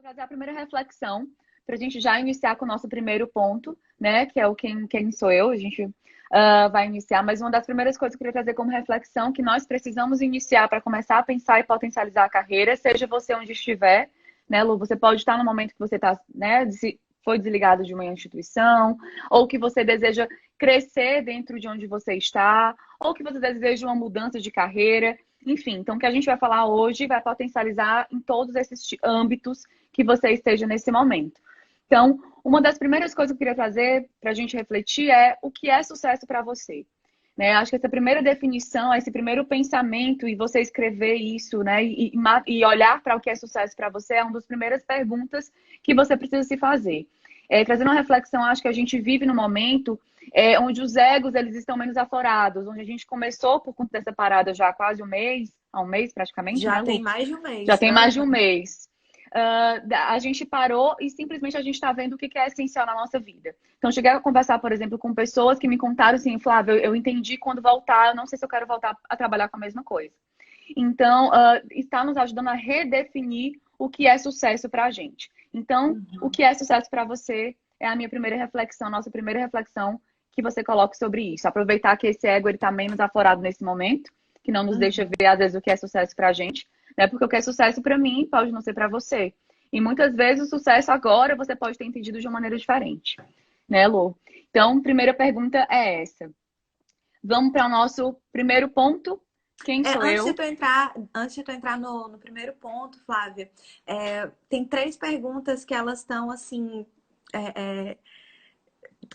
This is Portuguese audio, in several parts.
trazer a primeira reflexão para a gente já iniciar com o nosso primeiro ponto, né? Que é o quem sou eu. A gente vai iniciar, mas uma das primeiras coisas que eu queria trazer como reflexão que nós precisamos iniciar para começar a pensar e potencializar a carreira, seja você onde estiver, né, Lu? Você pode estar no momento que você está, né, foi desligado de uma instituição, ou que você deseja crescer dentro de onde você está, ou que você deseja uma mudança de carreira. Enfim, então o que a gente vai falar hoje vai potencializar em todos esses âmbitos que você esteja nesse momento. Então, uma das primeiras coisas que eu queria trazer para a gente refletir é o que é sucesso para você. Né? Acho que essa primeira definição, esse primeiro pensamento e você escrever isso, né, e olhar para o que é sucesso para você é uma das primeiras perguntas que você precisa se fazer. Trazendo uma reflexão, acho que a gente vive num momento onde os egos eles estão menos aflorados, onde a gente começou por conta dessa parada já há quase há um mês praticamente, Já né, tem Lu? mais de um Já mês. tem mais de um mês. A gente parou e simplesmente a gente está vendo o que é essencial na nossa vida. Então, cheguei a conversar, por exemplo, com pessoas que me contaram assim, Flávia, eu entendi quando voltar, eu não sei se eu quero voltar a trabalhar com a mesma coisa. Então, está nos ajudando a redefinir o que é sucesso para a gente. Então, o que é sucesso para você é a minha primeira reflexão, nossa primeira reflexão que você coloque sobre isso. Aproveitar que esse ego está menos aflorado nesse momento, que não nos deixa ver, às vezes, o que é sucesso para a gente, né? Porque o que é sucesso para mim pode não ser para você. E muitas vezes o sucesso agora você pode ter entendido de uma maneira diferente, né, Lô? Então, primeira pergunta é essa. Vamos para o nosso primeiro ponto. Quem sou eu? Antes de tu entrar no primeiro ponto, Flávia, tem três perguntas que elas estão assim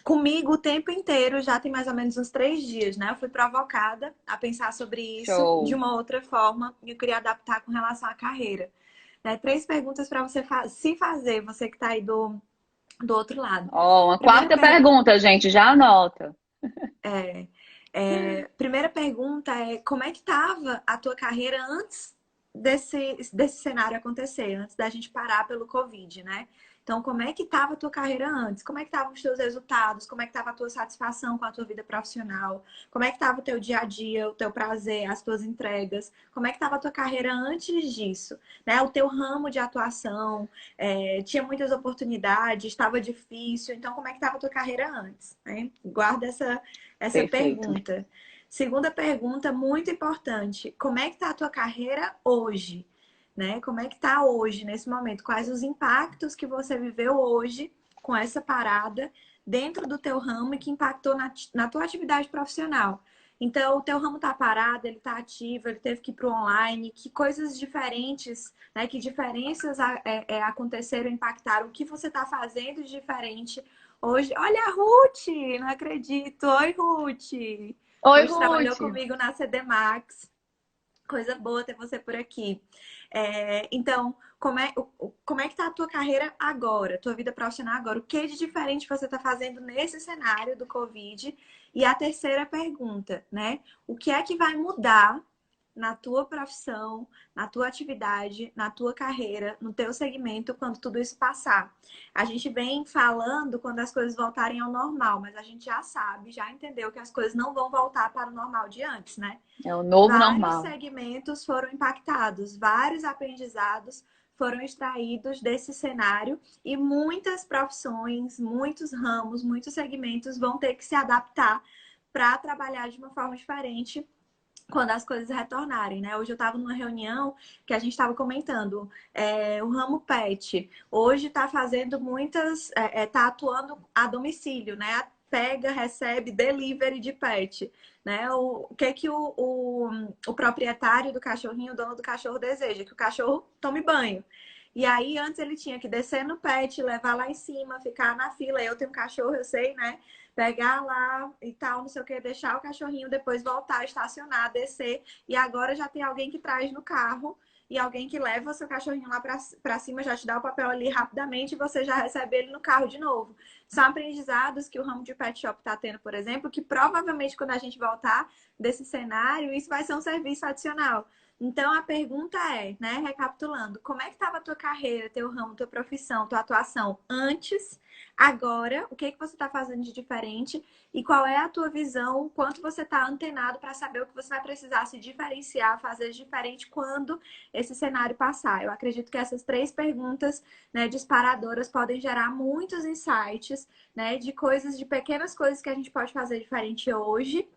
comigo o tempo inteiro, já tem mais ou menos uns 3 dias, né? Eu fui provocada a pensar sobre isso de Show. uma outra forma e eu queria adaptar com relação à carreira. Né? Três perguntas para você se fazer, você que está aí do outro lado. Ó, uma Primeira quarta pergunta. pergunta, gente, já anota. Primeira pergunta é como é que estava a tua carreira antes desse cenário acontecer, antes da gente parar pelo Covid, né? Então, como é que estava a tua carreira antes? Como é que estavam os teus resultados? Como é que estava a tua satisfação com a tua vida profissional? Como é que estava o teu dia a dia, o teu prazer, as tuas entregas? Como é que estava a tua carreira antes disso? Né? O teu ramo de atuação, tinha muitas oportunidades, estava difícil. Então, como é que estava a tua carreira antes? Né? Guarda essa Perfeito. pergunta. Segunda pergunta, muito importante. Como é que está a tua carreira hoje? Né? Como é que está hoje, nesse momento? Quais os impactos que você viveu hoje com essa parada dentro do teu ramo e que impactou na tua atividade profissional? Então, o teu ramo está parado, ele está ativo, ele teve que ir para o online. Que coisas diferentes, né? Que diferenças aconteceram, impactaram? O que você está fazendo de diferente hoje? Olha a Ruth! Não acredito! Oi, Ruth! Oi, Ruth trabalhou Ruth. comigo na CD Max. Coisa boa ter você por aqui. Então, como é que tá a tua carreira agora, tua vida profissional agora? O que de diferente você está fazendo nesse cenário do Covid? E a terceira pergunta, né? O que é que vai mudar na tua profissão, na tua atividade, na tua carreira, no teu segmento, quando tudo isso passar? A gente vem falando quando as coisas voltarem ao normal, mas a gente já sabe, já entendeu que as coisas não vão voltar para o normal de antes, né? É o novo Vários normal. segmentos foram impactados, vários aprendizados foram extraídos desse cenário e muitas profissões, muitos ramos, muitos segmentos vão ter que se adaptar para trabalhar de uma forma diferente quando as coisas retornarem, né? Hoje eu estava numa reunião que a gente estava comentando, o ramo pet hoje está fazendo está atuando a domicílio, né? Pega, recebe, delivery de pet, né? O que é que o proprietário do cachorrinho, o dono do cachorro deseja? Que o cachorro tome banho. E aí, antes ele tinha que descer no pet, levar lá em cima, ficar na fila. Eu tenho um cachorro, eu sei, né? Pegar lá e tal, não sei o que, deixar o cachorrinho, depois voltar, estacionar, descer. E agora já tem alguém que traz no carro e alguém que leva o seu cachorrinho lá pra cima, já te dá o papel ali rapidamente e você já recebe ele no carro de novo. São aprendizados que o ramo de pet shop tá tendo, por exemplo, que provavelmente quando a gente voltar desse cenário, isso vai ser um serviço adicional. Então a pergunta é, né, recapitulando, como é que estava a tua carreira, teu ramo, tua profissão, tua atuação antes, agora, o que que você está fazendo de diferente e qual é a tua visão, o quanto você está antenado para saber o que você vai precisar se diferenciar, fazer diferente quando esse cenário passar. Eu acredito que essas três perguntas, né, disparadoras podem gerar muitos insights, né, de coisas, de pequenas coisas que a gente pode fazer diferente hoje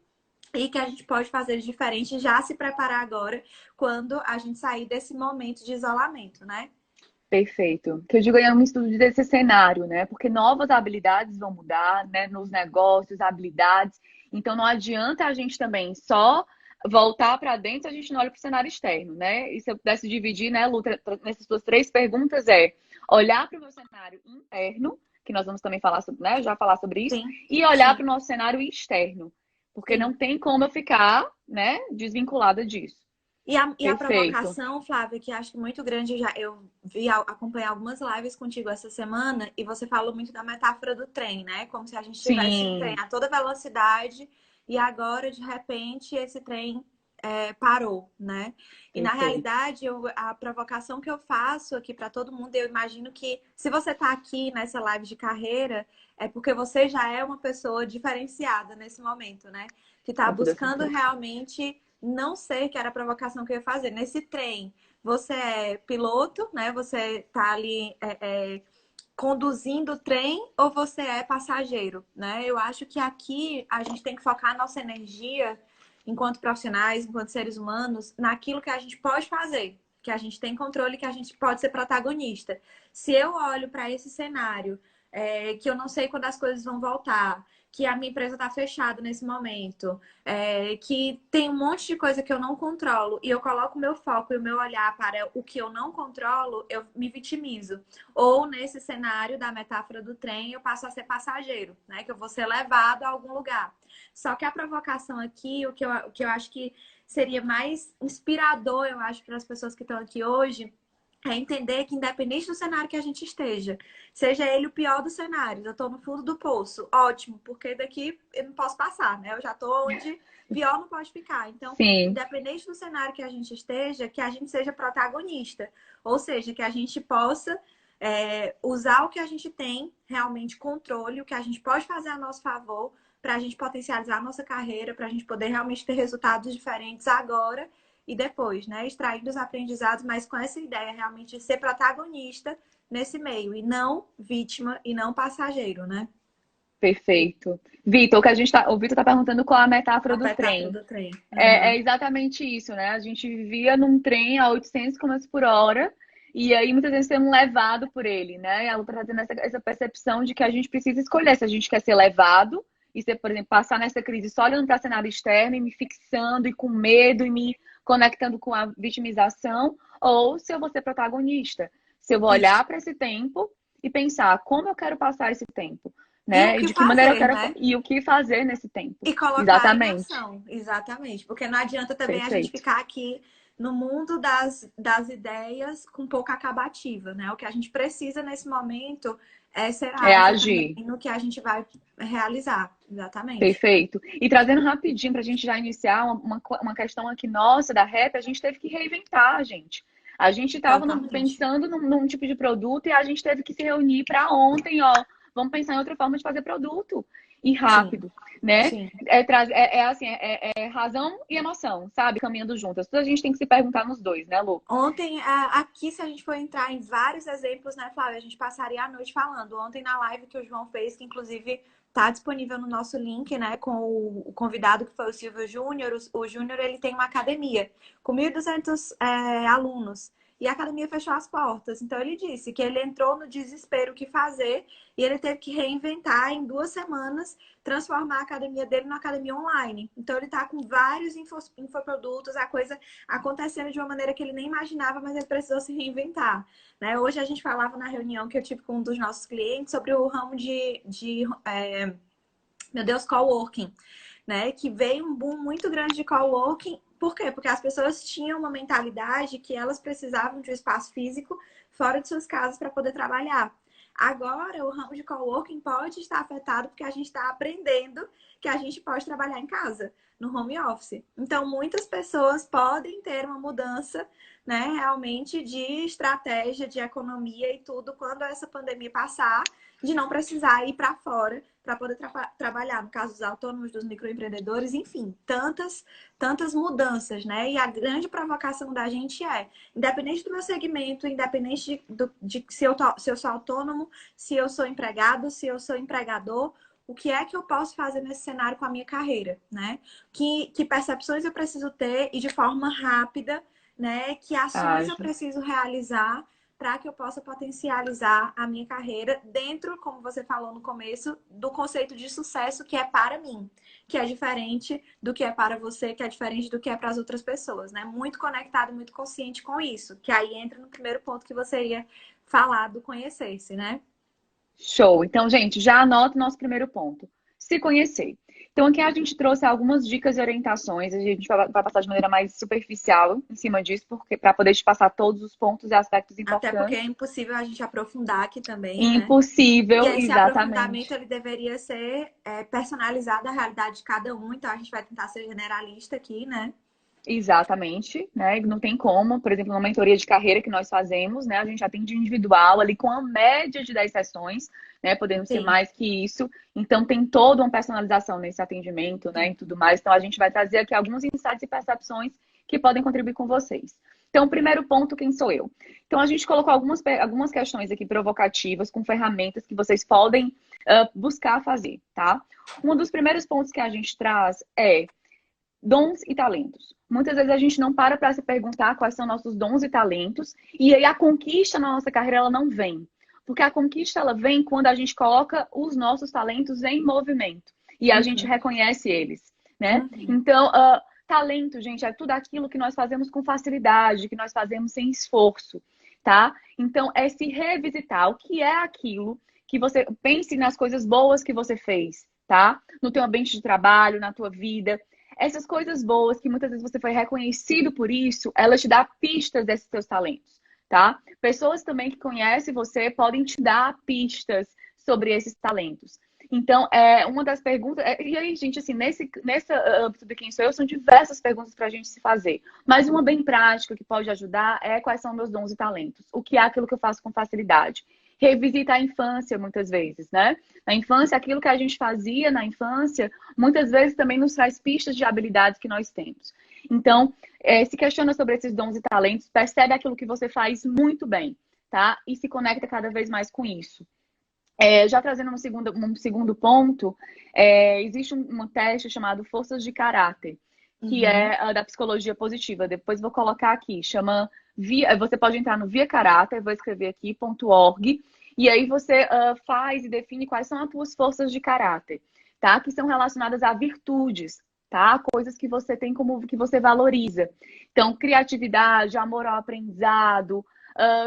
e que a gente pode fazer diferente, já se preparar agora, quando a gente sair desse momento de isolamento, né? Perfeito. Que eu digo é um estudo desse cenário, né? Porque novas habilidades vão mudar, né? Nos negócios, habilidades. Então não adianta a gente também só voltar para dentro se a gente não olha para o cenário externo, né? E se eu pudesse dividir, né, Lu, nessas suas três perguntas é olhar para o meu cenário interno, que nós vamos também falar sobre, né? Já falar sobre isso, Sim, e olhar sim, para o nosso cenário externo. Porque não sim. tem como eu ficar, né, desvinculada disso. E a Perfeito. provocação, Flávia, que acho que muito grande, eu vi acompanhar algumas lives contigo essa semana e você falou muito da metáfora do trem, né? Como se a gente tivesse um trem Sim, a toda velocidade e agora, de repente, esse trem parou, né? E na perfeito. realidade, a provocação que eu faço aqui para todo mundo, eu imagino que se você está aqui nessa live de carreira, é porque você já é uma pessoa diferenciada nesse momento, né? Que está Com toda buscando certeza. realmente não sei que era a provocação que eu ia fazer. Nesse trem, você é piloto, né? Você tá ali conduzindo o trem ou você é passageiro, né? Eu acho que aqui a gente tem que focar a nossa energia enquanto profissionais, enquanto seres humanos, naquilo que a gente pode fazer, que a gente tem controle, que a gente pode ser protagonista. Se eu olho para esse cenário, que eu não sei quando as coisas vão voltar, que a minha empresa está fechada nesse momento, que tem um monte de coisa que eu não controlo e eu coloco o meu foco e o meu olhar para o que eu não controlo, eu me vitimizo. Ou nesse cenário da metáfora do trem, eu passo a ser passageiro, né? Que eu vou ser levado a algum lugar. Só que a provocação aqui, o que eu acho que seria mais inspirador, eu acho, para as pessoas que estão aqui hoje, é entender que independente do cenário que a gente esteja, seja ele o pior dos cenários, eu estou no fundo do poço, ótimo, porque daqui eu não posso passar, né? Eu já estou onde pior não pode ficar. Então, Sim, independente do cenário que a gente esteja, que a gente seja protagonista, ou seja, que a gente possa usar o que a gente tem realmente controle, o que a gente pode fazer a nosso favor, para a gente potencializar a nossa carreira, para a gente poder realmente ter resultados diferentes agora e depois, né? Extraindo os aprendizados, mas com essa ideia realmente de ser protagonista nesse meio e não vítima e não passageiro, né? perfeito. Vitor, o Vitor está perguntando qual a metáfora A do metáfora trem. do trem. É Uhum. exatamente isso, né? A gente vivia num trem a 800 km por hora e aí muitas vezes sendo levado por ele, né? E a Lu está trazendo essa percepção de que a gente precisa escolher se a gente quer ser levado e ser, por exemplo, passar nessa crise só olhando para o cenário externo e me fixando e com medo e me conectando com a vitimização, ou se eu vou ser protagonista, se eu vou Isso. olhar para esse tempo e pensar como eu quero passar esse tempo, E o né? E que de que maneira eu fazer, quero né? e o que fazer nesse tempo. E colocar em Exatamente. ação, exatamente. Porque não adianta também a gente Perfeito. ficar aqui no mundo das ideias com pouca acabativa, né? O que a gente precisa nesse momento é ser É ágil também agir. no que a gente vai realizar. Exatamente. Perfeito. E trazendo rapidinho para a gente já iniciar uma questão aqui nossa da Rap, a gente teve que reinventar, a gente. A gente estava Totalmente. pensando num tipo de produto e a gente teve que se reunir para ontem, ó. Vamos pensar em outra forma de fazer produto. E Sim, rápido, né? sim. É razão e emoção, sabe? Caminhando juntas. Tudo a gente tem que se perguntar nos dois, né, Lu? Ontem, aqui, se a gente for entrar em vários exemplos, né, Flávia, a gente passaria a noite falando. Ontem, na live que o João fez, que inclusive está disponível no nosso link, né, com o convidado que foi o Silvio Júnior. O Júnior, ele tem uma academia com 1.200 alunos. E a academia fechou as portas. Então, ele disse que ele entrou no desespero o que fazer e ele teve que reinventar em 2 semanas, transformar a academia dele numa academia online. Então, ele está com vários infoprodutos, a coisa acontecendo de uma maneira que ele nem imaginava, mas ele precisou se reinventar. Né? Hoje a gente falava na reunião que eu tive com um dos nossos clientes sobre o ramo meu Deus, coworking, né? Que veio um boom muito grande de coworking. Por quê? Porque as pessoas tinham uma mentalidade que elas precisavam de um espaço físico fora de suas casas para poder trabalhar. Agora, o ramo de coworking pode estar afetado porque a gente está aprendendo que a gente pode trabalhar em casa. no home office. Então, muitas pessoas podem ter uma mudança, né, realmente de estratégia, de economia e tudo, quando essa pandemia passar, de não precisar ir para fora para poder trabalhar, no caso dos autônomos, dos microempreendedores, enfim, tantas mudanças, né? E a grande provocação da gente é, independente do meu segmento, independente de se eu sou autônomo, se eu sou empregado, se eu sou empregador, o que é que eu posso fazer nesse cenário com a minha carreira, né? Que percepções eu preciso ter e de forma rápida, né? Que ações eu preciso realizar para que eu possa potencializar a minha carreira dentro, como você falou no começo, do conceito de sucesso que é para mim, que é diferente do que é para você, que é diferente do que é para as outras pessoas, né? Muito conectado, muito consciente com isso, que aí entra no primeiro ponto que você ia falar do conhecer-se, né? Show. Então, gente, já anota o nosso primeiro ponto. Se conhecer. Então, aqui a gente trouxe algumas dicas e orientações. A gente vai passar de maneira mais superficial em cima disso, porque para poder te passar todos os pontos e aspectos Até porque importantes. é impossível a gente aprofundar aqui também, né? E Impossível, esse aprofundamento exatamente. ele deveria ser personalizado à realidade de cada um, então a gente vai tentar ser generalista aqui, né? Exatamente, né? Não tem como, por exemplo, uma mentoria de carreira que nós fazemos, né? A gente atende individual ali com a média de 10 sessões, né? Podendo ser Sim. mais que isso. Então tem toda uma personalização nesse atendimento, né? E tudo mais. Então a gente vai trazer aqui alguns insights e percepções que podem contribuir com vocês. Então, primeiro ponto, quem sou eu? Então, a gente colocou algumas questões aqui provocativas com ferramentas que vocês podem buscar fazer, tá? Um dos primeiros pontos que a gente traz é dons e talentos. Muitas vezes a gente não para se perguntar quais são nossos dons e talentos, e aí a conquista na nossa carreira ela não vem. Porque a conquista ela vem quando a gente coloca os nossos talentos em movimento e a gente Uhum. reconhece eles, né? Uhum. Então, talento, gente, é tudo aquilo que nós fazemos com facilidade, que nós fazemos sem esforço, tá? Então, é se revisitar o que é aquilo que você pense nas coisas boas que você fez, tá? No teu ambiente de trabalho, na tua vida. Essas coisas boas, que muitas vezes você foi reconhecido por isso, elas te dão pistas desses seus talentos, tá? Pessoas também que conhecem você podem te dar pistas sobre esses talentos. Então, uma das perguntas... E aí, gente, assim, nesse âmbito de quem sou eu, são diversas perguntas para a gente se fazer. Mas uma bem prática que pode ajudar é quais são meus dons e talentos. O que é aquilo que eu faço com facilidade. Revisita a infância, muitas vezes, né? Na infância, aquilo que a gente fazia na infância, muitas vezes também nos traz pistas de habilidades que nós temos. Então, se questiona sobre esses dons e talentos, percebe aquilo que você faz muito bem, tá? E se conecta cada vez mais com isso. Já trazendo um segundo ponto, existe um teste chamado Forças de Caráter, que Uhum. é da psicologia positiva. Depois vou colocar aqui, chama você pode entrar no Via Caráter, vou escrever aqui, .org, e aí você faz e define quais são as suas forças de caráter, tá? Que são relacionadas a virtudes, tá? Coisas que você tem como que você valoriza. Então, criatividade, amor ao aprendizado,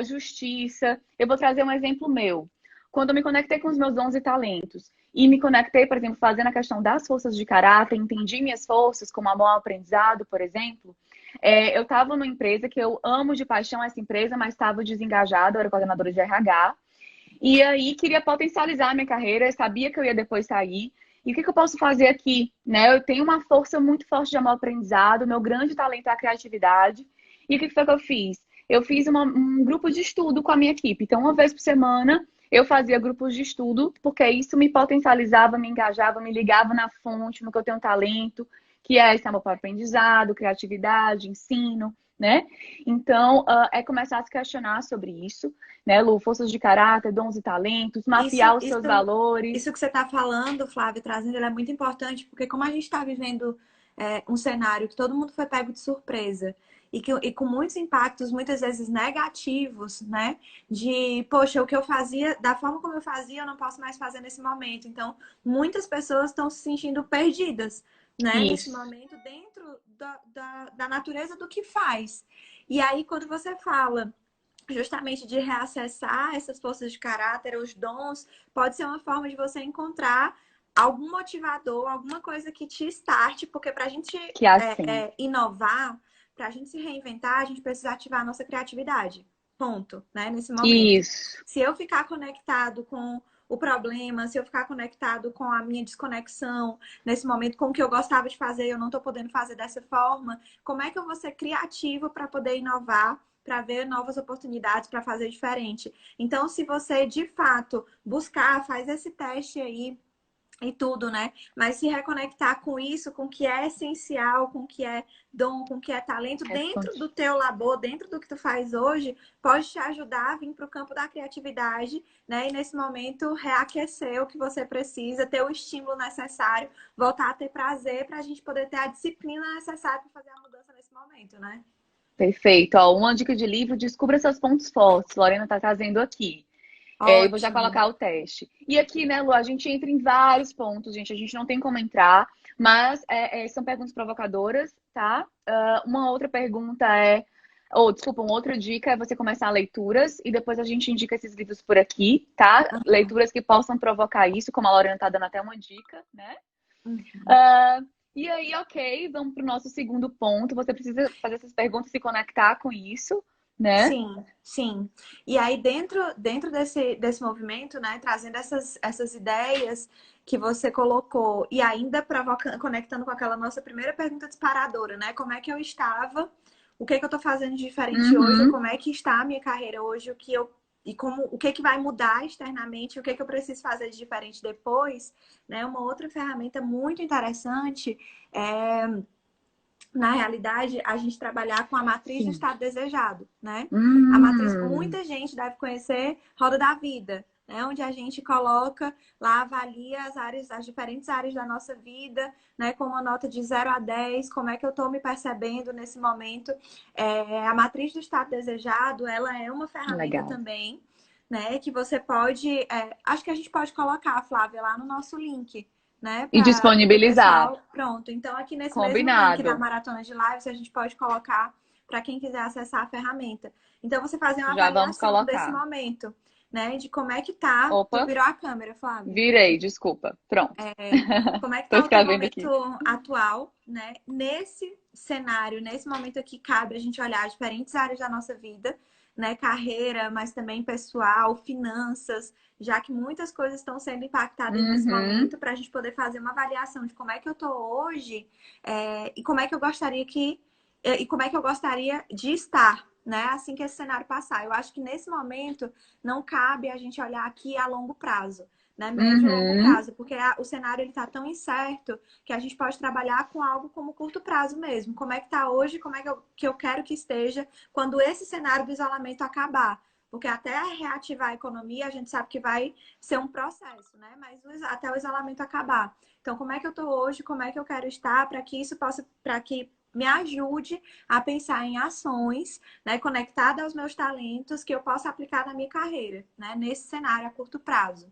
justiça. Eu vou trazer um exemplo meu. Quando eu me conectei com os meus dons e talentos e me conectei, por exemplo, fazendo a questão das forças de caráter, entendi minhas forças, como amor ao aprendizado, por exemplo, eu estava numa empresa que eu amo de paixão essa empresa, mas estava desengajada, eu era coordenadora de RH, e aí queria potencializar a minha carreira, eu sabia que eu ia depois sair, e o que eu posso fazer aqui? Né? Eu tenho uma força muito forte de amor ao aprendizado, meu grande talento é a criatividade, e o que foi que eu fiz? Eu fiz um grupo de estudo com a minha equipe, então uma vez por semana eu fazia grupos de estudo, porque isso me potencializava, me engajava, me ligava na fonte, no que eu tenho talento, que é esse amor para o aprendizado, criatividade, ensino, né? Então, é começar a se questionar sobre isso, né, Lu? Forças de caráter, dons e talentos, Isso, mapear os seus isso, valores. isso que você está falando, Flávia, trazendo, ele é muito importante, porque como a gente está vivendo um cenário que todo mundo foi pego de surpresa e com muitos impactos, muitas vezes negativos, né? De, poxa, o que eu fazia, da forma como eu fazia, eu não posso mais fazer nesse momento. Então, muitas pessoas estão se sentindo perdidas, né? Nesse Isso. momento, dentro da natureza do que faz. E aí, quando você fala justamente de reacessar essas forças de caráter, os dons, pode ser uma forma de você encontrar algum motivador, alguma coisa que te starte, porque para a gente Que é assim. inovar, para a gente se reinventar, a gente precisa ativar a nossa criatividade. Ponto, né? Nesse momento. Isso. Se eu ficar conectado com o problema, se eu ficar conectado com a minha desconexão nesse momento, com o que eu gostava de fazer, eu não estou podendo fazer dessa forma, como é que eu vou ser criativo para poder inovar, para ver novas oportunidades, para fazer diferente? Então, se você de fato buscar, faz esse teste aí e tudo, né? Mas se reconectar com isso, com o que é essencial, com o que é dom, com o que é talento, dentro do teu labor, dentro do que tu faz hoje, pode te ajudar a vir para o campo da criatividade, né? E nesse momento reaquecer o que você precisa, ter o estímulo necessário, voltar a ter prazer para a gente poder ter a disciplina necessária para fazer a mudança nesse momento, né? Perfeito. Ó, uma dica de livro, descubra seus pontos fortes. Lorena está trazendo aqui. Eu vou já Ótimo. colocar o teste. E aqui, né, Lu, a gente entra em vários pontos, gente. A gente não tem como entrar, mas são perguntas provocadoras, tá? Uma outra pergunta desculpa, uma outra dica é você começar leituras e depois a gente indica esses livros por aqui, tá? Leituras que possam provocar isso, como a Lorena tá dando até uma dica, né? E aí, ok, vamos para o nosso segundo ponto. Você precisa fazer essas perguntas, se conectar com isso, né? Sim, sim. E aí, dentro desse movimento, né, trazendo essas ideias que você colocou e ainda provocando, conectando com aquela nossa primeira pergunta disparadora, né? Como é que eu estava? O que que eu tô fazendo de diferente hoje? Uhum. Como é que está a minha carreira hoje? O que que vai mudar externamente? O que que eu preciso fazer de diferente depois? Né? Uma outra ferramenta muito interessante é, na realidade, a gente trabalhar com a matriz do Sim. estado desejado, né? A matriz, Hum, muita gente deve conhecer Roda da Vida, né? Onde a gente coloca lá, avalia as áreas, as diferentes áreas da nossa vida, né? Com uma nota de 0 a 10, como é que eu estou me percebendo nesse momento. A matriz do estado desejado, ela é uma ferramenta legal. também, né? Que você pode, acho que a gente pode colocar, Flávia, lá no nosso link, né, E para o disponibilizar. pessoal. Pronto. Então, aqui nesse mesmo link da Combinado. Maratona de Lives, a gente pode colocar para quem quiser acessar a ferramenta. Então, você fazer uma Já vamos avaliação desse colocar. momento, né, de como é que tá. Tu Opa, virou a câmera, Flávia. virei, desculpa. Pronto. Como é que Tô tá o teu escrevendo momento aqui. atual, né? Nesse cenário, nesse momento aqui, cabe a gente olhar diferentes áreas da nossa vida, né? Carreira, mas também pessoal, finanças, já que muitas coisas estão sendo impactadas nesse Uhum. momento, para a gente poder fazer uma avaliação de como é que eu tô hoje, e como é que eu gostaria e como é que eu gostaria de estar, né? Assim que esse cenário passar. Eu acho que nesse momento não cabe a gente olhar aqui a longo prazo, né? Médio e longo Uhum. prazo, porque o cenário ele tá tão incerto que a gente pode trabalhar com algo como curto prazo mesmo. Como é que tá hoje, como é que eu quero que esteja quando esse cenário do isolamento acabar. Porque até reativar a economia, a gente sabe que vai ser um processo, né? Mas até o isolamento acabar. Então, como é que eu tô hoje, como é que eu quero estar para que isso possa, para que me ajude a pensar em ações, né, conectada aos meus talentos que eu possa aplicar na minha carreira, né, nesse cenário a curto prazo.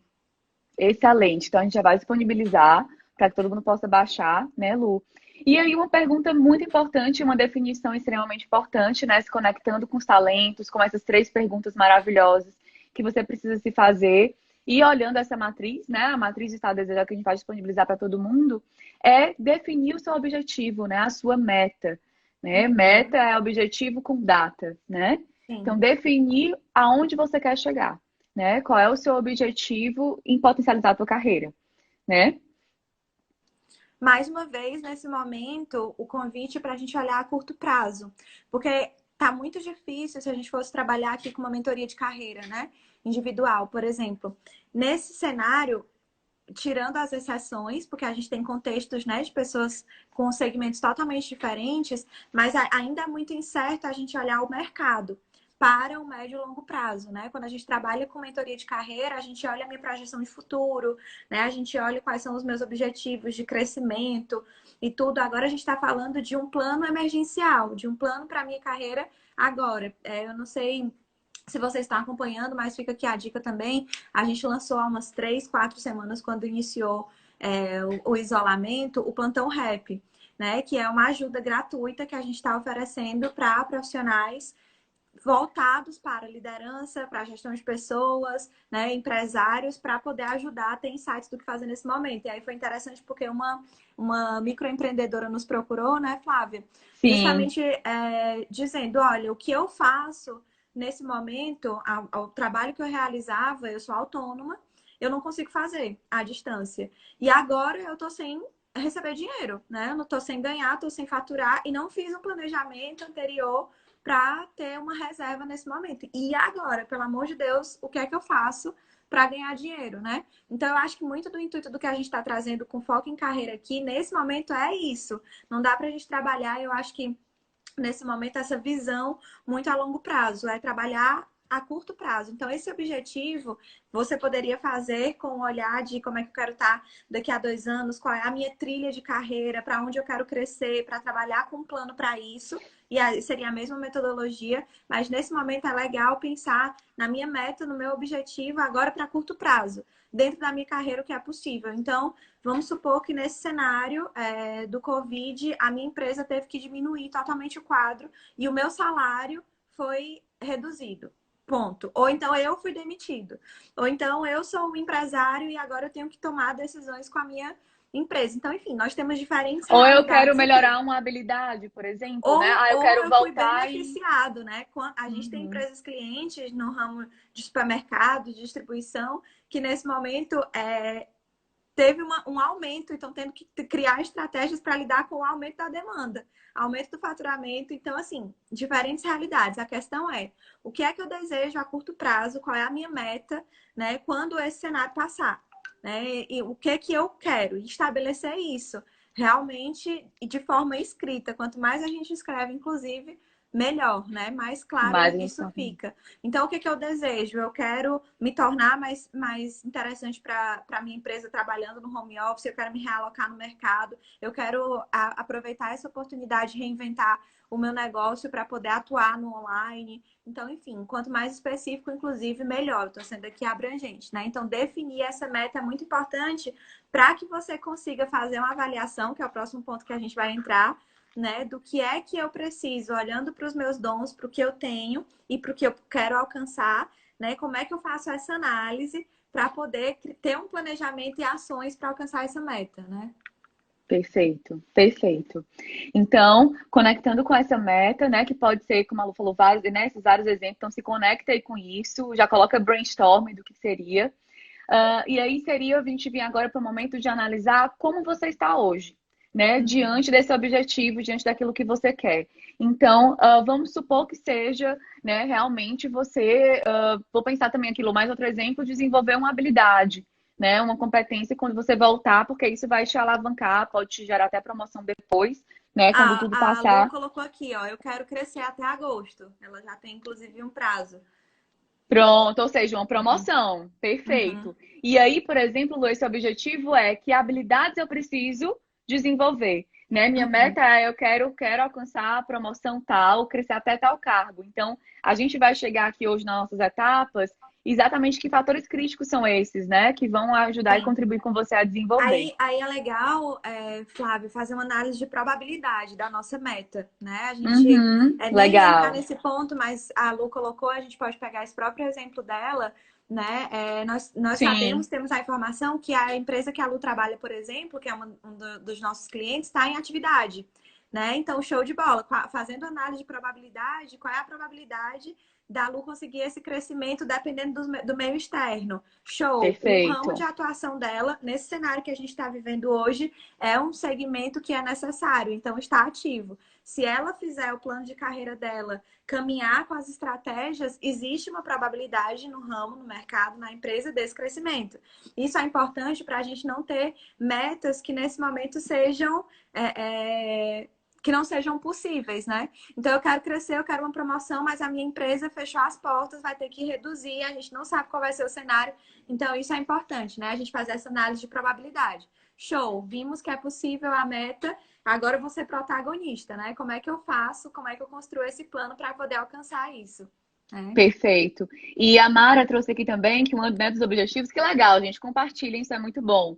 Excelente. Então a gente já vai disponibilizar para que todo mundo possa baixar, né, Lu? E aí uma pergunta muito importante, uma definição extremamente importante, né, se conectando com os talentos, com essas três perguntas maravilhosas que você precisa se fazer. E olhando essa matriz, né, a matriz de estado desejado que a gente vai disponibilizar para todo mundo, é definir o seu objetivo, né, a sua meta, né? Meta é objetivo com data, né? Então Sim. definir aonde você quer chegar, né? Qual é o seu objetivo em potencializar a tua carreira, né? Mais uma vez, nesse momento, o convite para a gente olhar a curto prazo. Porque tá muito difícil se a gente fosse trabalhar aqui com uma mentoria de carreira, né? Individual, por exemplo. Nesse cenário, tirando as exceções, porque a gente tem contextos, né, de pessoas com segmentos totalmente diferentes, mas ainda é muito incerto a gente olhar o mercado para o médio e longo prazo, né? Quando a gente trabalha com mentoria de carreira, a gente olha a minha projeção de futuro, né? A gente olha quais são os meus objetivos de crescimento e tudo. Agora a gente está falando de um plano emergencial, de um plano para a minha carreira agora. Eu não sei se vocês estão acompanhando, mas fica aqui a dica também. A gente lançou há umas 3, 4 semanas, quando iniciou o isolamento, o Plantão Rap, né? Que é uma ajuda gratuita que a gente está oferecendo para profissionais voltados para liderança, para gestão de pessoas, né, empresários, para poder ajudar a ter insights do que fazer nesse momento. E aí foi interessante porque uma microempreendedora nos procurou, né, Flávia? Sim. Justamente dizendo, olha, o que eu faço nesse momento, ao trabalho que eu realizava, eu sou autônoma, eu não consigo fazer à distância. E agora eu tô sem receber dinheiro, né? Eu não tô sem ganhar, tô sem faturar e não fiz um planejamento anterior para ter uma reserva nesse momento. E agora, pelo amor de Deus, o que é que eu faço para ganhar dinheiro, né? Então, eu acho que muito do intuito do que a gente está trazendo com foco em carreira aqui, nesse momento, é isso. Não dá para a gente trabalhar, eu acho que nesse momento, essa visão muito a longo prazo, é trabalhar a curto prazo. Então, esse objetivo você poderia fazer com o olhar de como é que eu quero estar daqui a 2 anos, qual é a minha trilha de carreira, para onde eu quero crescer, para trabalhar com um plano para isso. E aí seria a mesma metodologia, mas nesse momento é legal pensar na minha meta, no meu objetivo, agora para curto prazo, dentro da minha carreira, o que é possível. Então, vamos supor que nesse cenário do Covid, a minha empresa teve que diminuir totalmente o quadro e o meu salário foi reduzido. Ponto. Ou então eu fui demitido. Ou então eu sou um empresário e agora eu tenho que tomar decisões com a minha empresa. Então, enfim, nós temos diferentes Ou eu quero realidades aqui. melhorar uma habilidade, por exemplo, né? Ou, Ah, eu ou quero eu fui voltar e... beneficiado, né? A gente tem Uhum. empresas clientes no ramo de supermercado, de distribuição, que nesse momento teve um aumento, então tendo que criar estratégias para lidar com o aumento da demanda, aumento do faturamento. Então, assim, diferentes realidades. A questão é, o que é que eu desejo a curto prazo, qual é a minha meta, né, quando esse cenário passar, né? E o que é que eu quero? Estabelecer isso realmente de forma escrita. Quanto mais a gente escreve, inclusive, melhor, né? Mais claro Mas a gente isso tá... fica. Então, o que é que eu desejo? Eu quero me tornar mais interessante para a minha empresa trabalhando no home office, eu quero me realocar no mercado, eu quero aproveitar essa oportunidade de reinventar o meu negócio para poder atuar no online. Então, enfim, quanto mais específico, inclusive, melhor. Estou sendo aqui abrangente, né? Então, definir essa meta é muito importante para que você consiga fazer uma avaliação, que é o próximo ponto que a gente vai entrar, né? Do que é que eu preciso, olhando para os meus dons, para o que eu tenho e para o que eu quero alcançar, né? Como é que eu faço essa análise para poder ter um planejamento e ações para alcançar essa meta, né? Perfeito, perfeito. Então, conectando com essa meta, né, que pode ser, como a Lu falou, vários, né, esses vários exemplos, então se conecta aí com isso, já coloca brainstorming do que seria. E aí seria a gente vir agora para o momento de analisar como você está hoje, né? Uhum. Diante desse objetivo, diante daquilo que você quer. Então, vamos supor que seja, né, realmente você, vou pensar também aquilo, mais outro exemplo, desenvolver uma habilidade, né? Uma competência quando você voltar, porque isso vai te alavancar, pode te gerar até promoção depois, né? Quando tudo A Lu passar. colocou aqui, ó, eu quero crescer até agosto. Ela já tem, inclusive, um prazo. Pronto, ou seja, uma promoção. Uhum. Perfeito. E aí, por exemplo, Lu, esse objetivo é que habilidades eu preciso desenvolver, né? Minha Uhum. meta é quero alcançar a promoção tal, crescer até tal cargo. Então, a gente vai chegar aqui hoje nas nossas etapas, exatamente que fatores críticos são esses, né? Que vão ajudar e Sim. contribuir com você a desenvolver. Aí é legal, Flávio, fazer uma análise de probabilidade da nossa meta, né? A gente Uhum, nem ia entrar legal. nesse ponto, mas a Lu colocou, a gente pode pegar esse próprio exemplo dela, né? Nós Sim, sabemos, temos a informação que a empresa que a Lu trabalha, por exemplo, que é dos nossos clientes, está em atividade, né? Então, show de bola. Fazendo análise de probabilidade, qual é a probabilidade da Lu conseguir esse crescimento dependendo do meio externo? Show. O ramo de perfeito. atuação dela, nesse cenário que a gente está vivendo hoje, é um segmento que é necessário, então está ativo. Se ela fizer o plano de carreira dela, caminhar com as estratégias, existe uma probabilidade no ramo, no mercado, na empresa desse crescimento. Isso é importante para a gente não ter metas que nesse momento sejam que não sejam possíveis, né? Então eu quero crescer, eu quero uma promoção, mas a minha empresa fechou as portas, vai ter que reduzir, a gente não sabe qual vai ser o cenário. Então isso é importante, né? A gente fazer essa análise de probabilidade. Show, vimos que é possível a meta, agora eu vou ser protagonista, né? Como é que eu faço, como é que eu construo esse plano para poder alcançar isso? É. Perfeito. E a Mara trouxe aqui também que um dos objetivos, que legal, gente, compartilhem, isso é muito bom.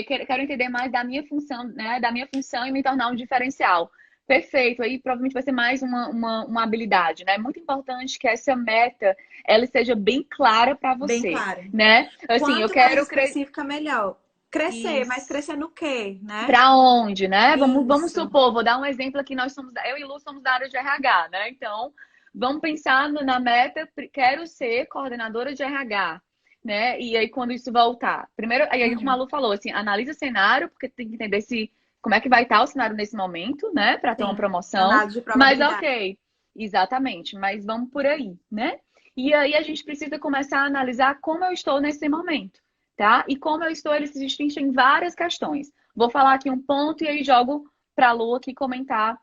Quero entender mais da minha função, né? Da minha função e me tornar um diferencial. Perfeito. Aí provavelmente vai ser mais uma habilidade, né? Muito importante que essa meta ela seja bem clara para Bem você, claro. né? Assim, eu Quanto mais quero crescer. específica, melhor. Crescer, mas crescer no quê, né? Para onde, né? Vamos Isso. supor, vou dar um exemplo aqui, eu e Lu somos da área de RH, né? Então, vamos pensar na meta, quero ser coordenadora de RH. né? E aí, quando isso voltar. Primeiro, aí como a Uhum. Lu falou, assim, analisa o cenário, porque tem que entender se como é que vai estar o cenário nesse momento, né? Para ter uma Sim, promoção. análise de Mas probabilidade. ok, exatamente, mas vamos por aí, né? E aí a gente precisa começar a analisar como eu estou nesse momento, tá? E como eu estou, ele se distingue em várias questões. Vou falar aqui um ponto e aí jogo para a Lu aqui comentar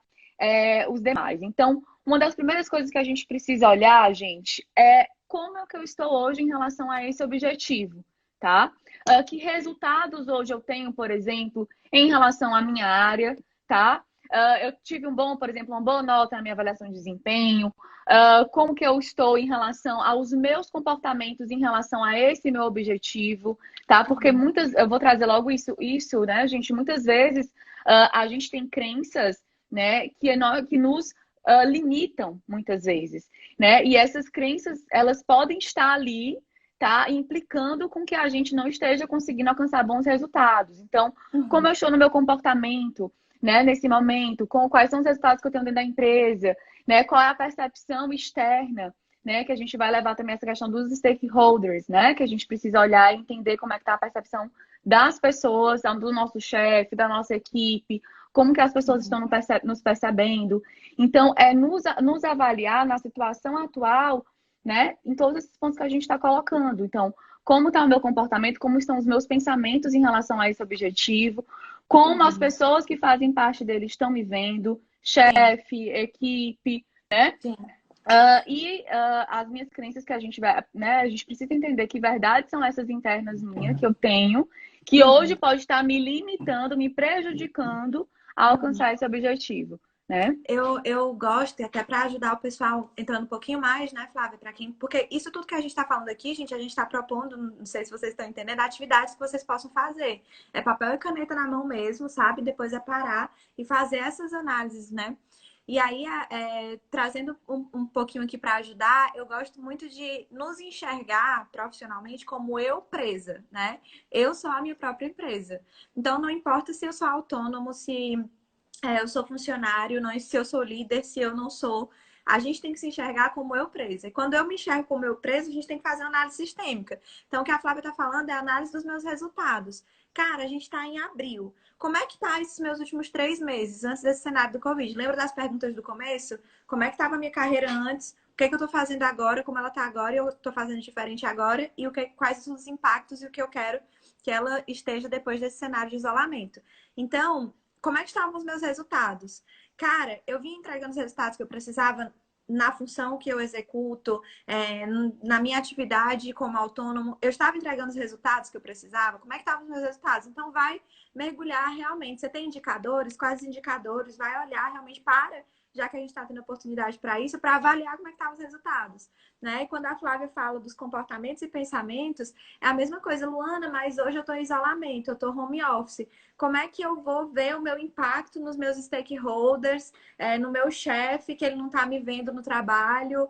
os demais. Então, uma das primeiras coisas que a gente precisa olhar, gente, é como é que eu estou hoje em relação a esse objetivo, tá? Que resultados hoje eu tenho, por exemplo, em relação à minha área, tá? Eu tive por exemplo, uma boa nota na minha avaliação de desempenho. Como que eu estou em relação aos meus comportamentos em relação a esse meu objetivo, tá? Porque Uhum. eu vou trazer logo isso, né, gente? Muitas vezes a gente tem crenças, né, que nos limitam muitas vezes, né? E essas crenças, elas podem estar ali, tá? Implicando com que a gente não esteja conseguindo alcançar bons resultados. Então, como Uhum. eu estou no meu comportamento, né, nesse momento, quais são os resultados que eu tenho dentro da empresa, né? Qual é a percepção externa, né? Que a gente vai levar também essa questão dos stakeholders, né? Que a gente precisa olhar e entender como é que está a percepção das pessoas, do nosso chefe, da nossa equipe, como que as pessoas estão nos percebendo. Então, é nos avaliar na situação atual, né? Em todos esses pontos que a gente está colocando. Então, como está o meu comportamento, como estão os meus pensamentos em relação a esse objetivo, como as Uhum. pessoas que fazem parte dele estão me vendo, Sim, chefe, equipe, né? sim. As minhas crenças que a gente vai, né? A gente precisa entender que verdades são essas internas minhas que eu tenho, que hoje Uhum. pode estar me limitando, me prejudicando a Uhum. alcançar esse objetivo, né? Eu gosto, e até para ajudar o pessoal entrando um pouquinho mais, né, Flávia, para quem. Porque isso tudo que a gente está falando aqui, gente, a gente está propondo, não sei se vocês estão entendendo, atividades que vocês possam fazer. É papel e caneta na mão mesmo, sabe? Depois é parar e fazer essas análises, né? E aí, trazendo um pouquinho aqui para ajudar, eu gosto muito de nos enxergar profissionalmente como eu presa, né? Eu sou a minha própria empresa. Então, não importa se eu sou autônomo, se eu sou funcionário, não, se eu sou líder, se eu não sou. A gente tem que se enxergar como eu presa. E quando eu me enxergo como eu presa, a gente tem que fazer uma análise sistêmica. Então, o que a Flávia está falando é a análise dos meus resultados. Cara, a gente está em abril. Como é que tá esses meus últimos 3 meses antes desse cenário do Covid? Lembra das perguntas do começo? Como é que estava a minha carreira antes? O que é que eu estou fazendo agora? Como ela está agora? E eu estou fazendo diferente agora? E quais são os impactos e o que eu quero que ela esteja depois desse cenário de isolamento? Então, como é que estavam os meus resultados? Cara, eu vim entregando os resultados que eu precisava na função que eu executo, na minha atividade como autônomo, eu estava entregando os resultados que eu precisava? Como é que estavam os meus resultados? Então, vai mergulhar realmente. Você tem indicadores? Quais indicadores? Vai olhar realmente para, já que a gente está tendo oportunidade para isso, para avaliar como é que estavam os resultados. Né? E quando a Flávia fala dos comportamentos e pensamentos, é a mesma coisa, Luana, mas hoje eu estou em isolamento, eu estou home office. Como é que eu vou ver o meu impacto nos meus stakeholders, no meu chefe, que ele não está me vendo no trabalho,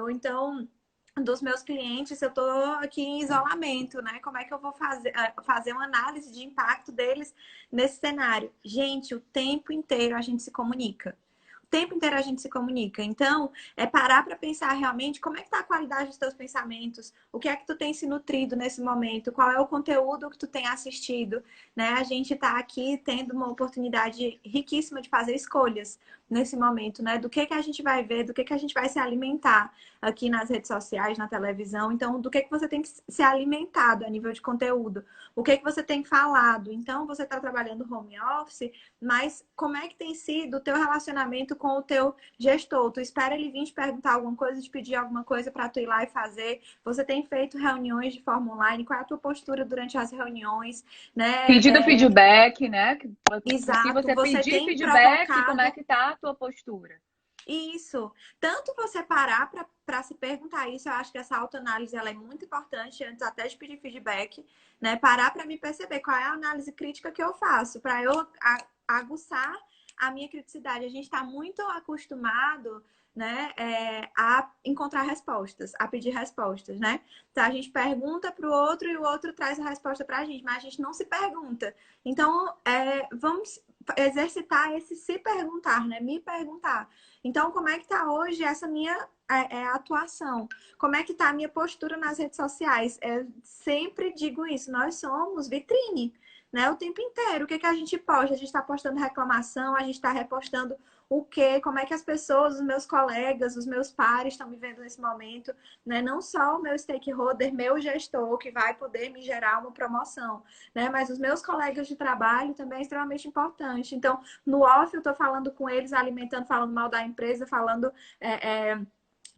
ou então dos meus clientes, se eu estou aqui em isolamento, né? Como é que eu vou fazer uma análise de impacto deles nesse cenário? Gente, o tempo inteiro a gente se comunica. O tempo inteiro a gente se comunica. Então, é parar para pensar realmente como é que está a qualidade dos teus pensamentos, o que é que tu tem se nutrido nesse momento, qual é o conteúdo que tu tem assistido, né? A gente está aqui tendo uma oportunidade riquíssima de fazer escolhas nesse momento, né? Do que a gente vai ver, do que a gente vai se alimentar aqui nas redes sociais, na televisão. Então, do que você tem que se alimentado a nível de conteúdo, o que você tem falado. Então, você está trabalhando home office, mas como é que tem sido o teu relacionamento com o teu gestor? Tu espera ele vir te perguntar alguma coisa, te pedir alguma coisa para tu ir lá e fazer? Você tem feito reuniões de forma online? Qual é a tua postura durante as reuniões, né? Pedindo feedback, né? Se Exato. você Você pedir tem feedback, como é provocado que tá a tua postura? isso. Tanto você parar para se perguntar isso, eu acho que essa autoanálise ela é muito importante antes até de pedir feedback, né? Parar para me perceber qual é a análise crítica que eu faço, para eu aguçar a minha criticidade. A gente está muito acostumado, né, a encontrar respostas, a pedir respostas, né? Então a gente pergunta para o outro e o outro traz a resposta para a gente, mas a gente não se pergunta. Então, vamos exercitar esse se perguntar, né? Me perguntar. Então, como é que tá hoje essa minha a atuação. Como é que tá a minha postura nas redes sociais? Eu sempre digo isso, nós somos vitrine, né? O tempo inteiro. O que que a gente posta? A gente está postando reclamação, a gente está repostando o quê? Como é que as pessoas, os meus colegas, os meus pares estão me vendo nesse momento, né? Não só o meu stakeholder, meu gestor, que vai poder me gerar uma promoção, né? Mas os meus colegas de trabalho também é extremamente importante. Então, no off, eu estou falando com eles, alimentando, falando mal da empresa, falando.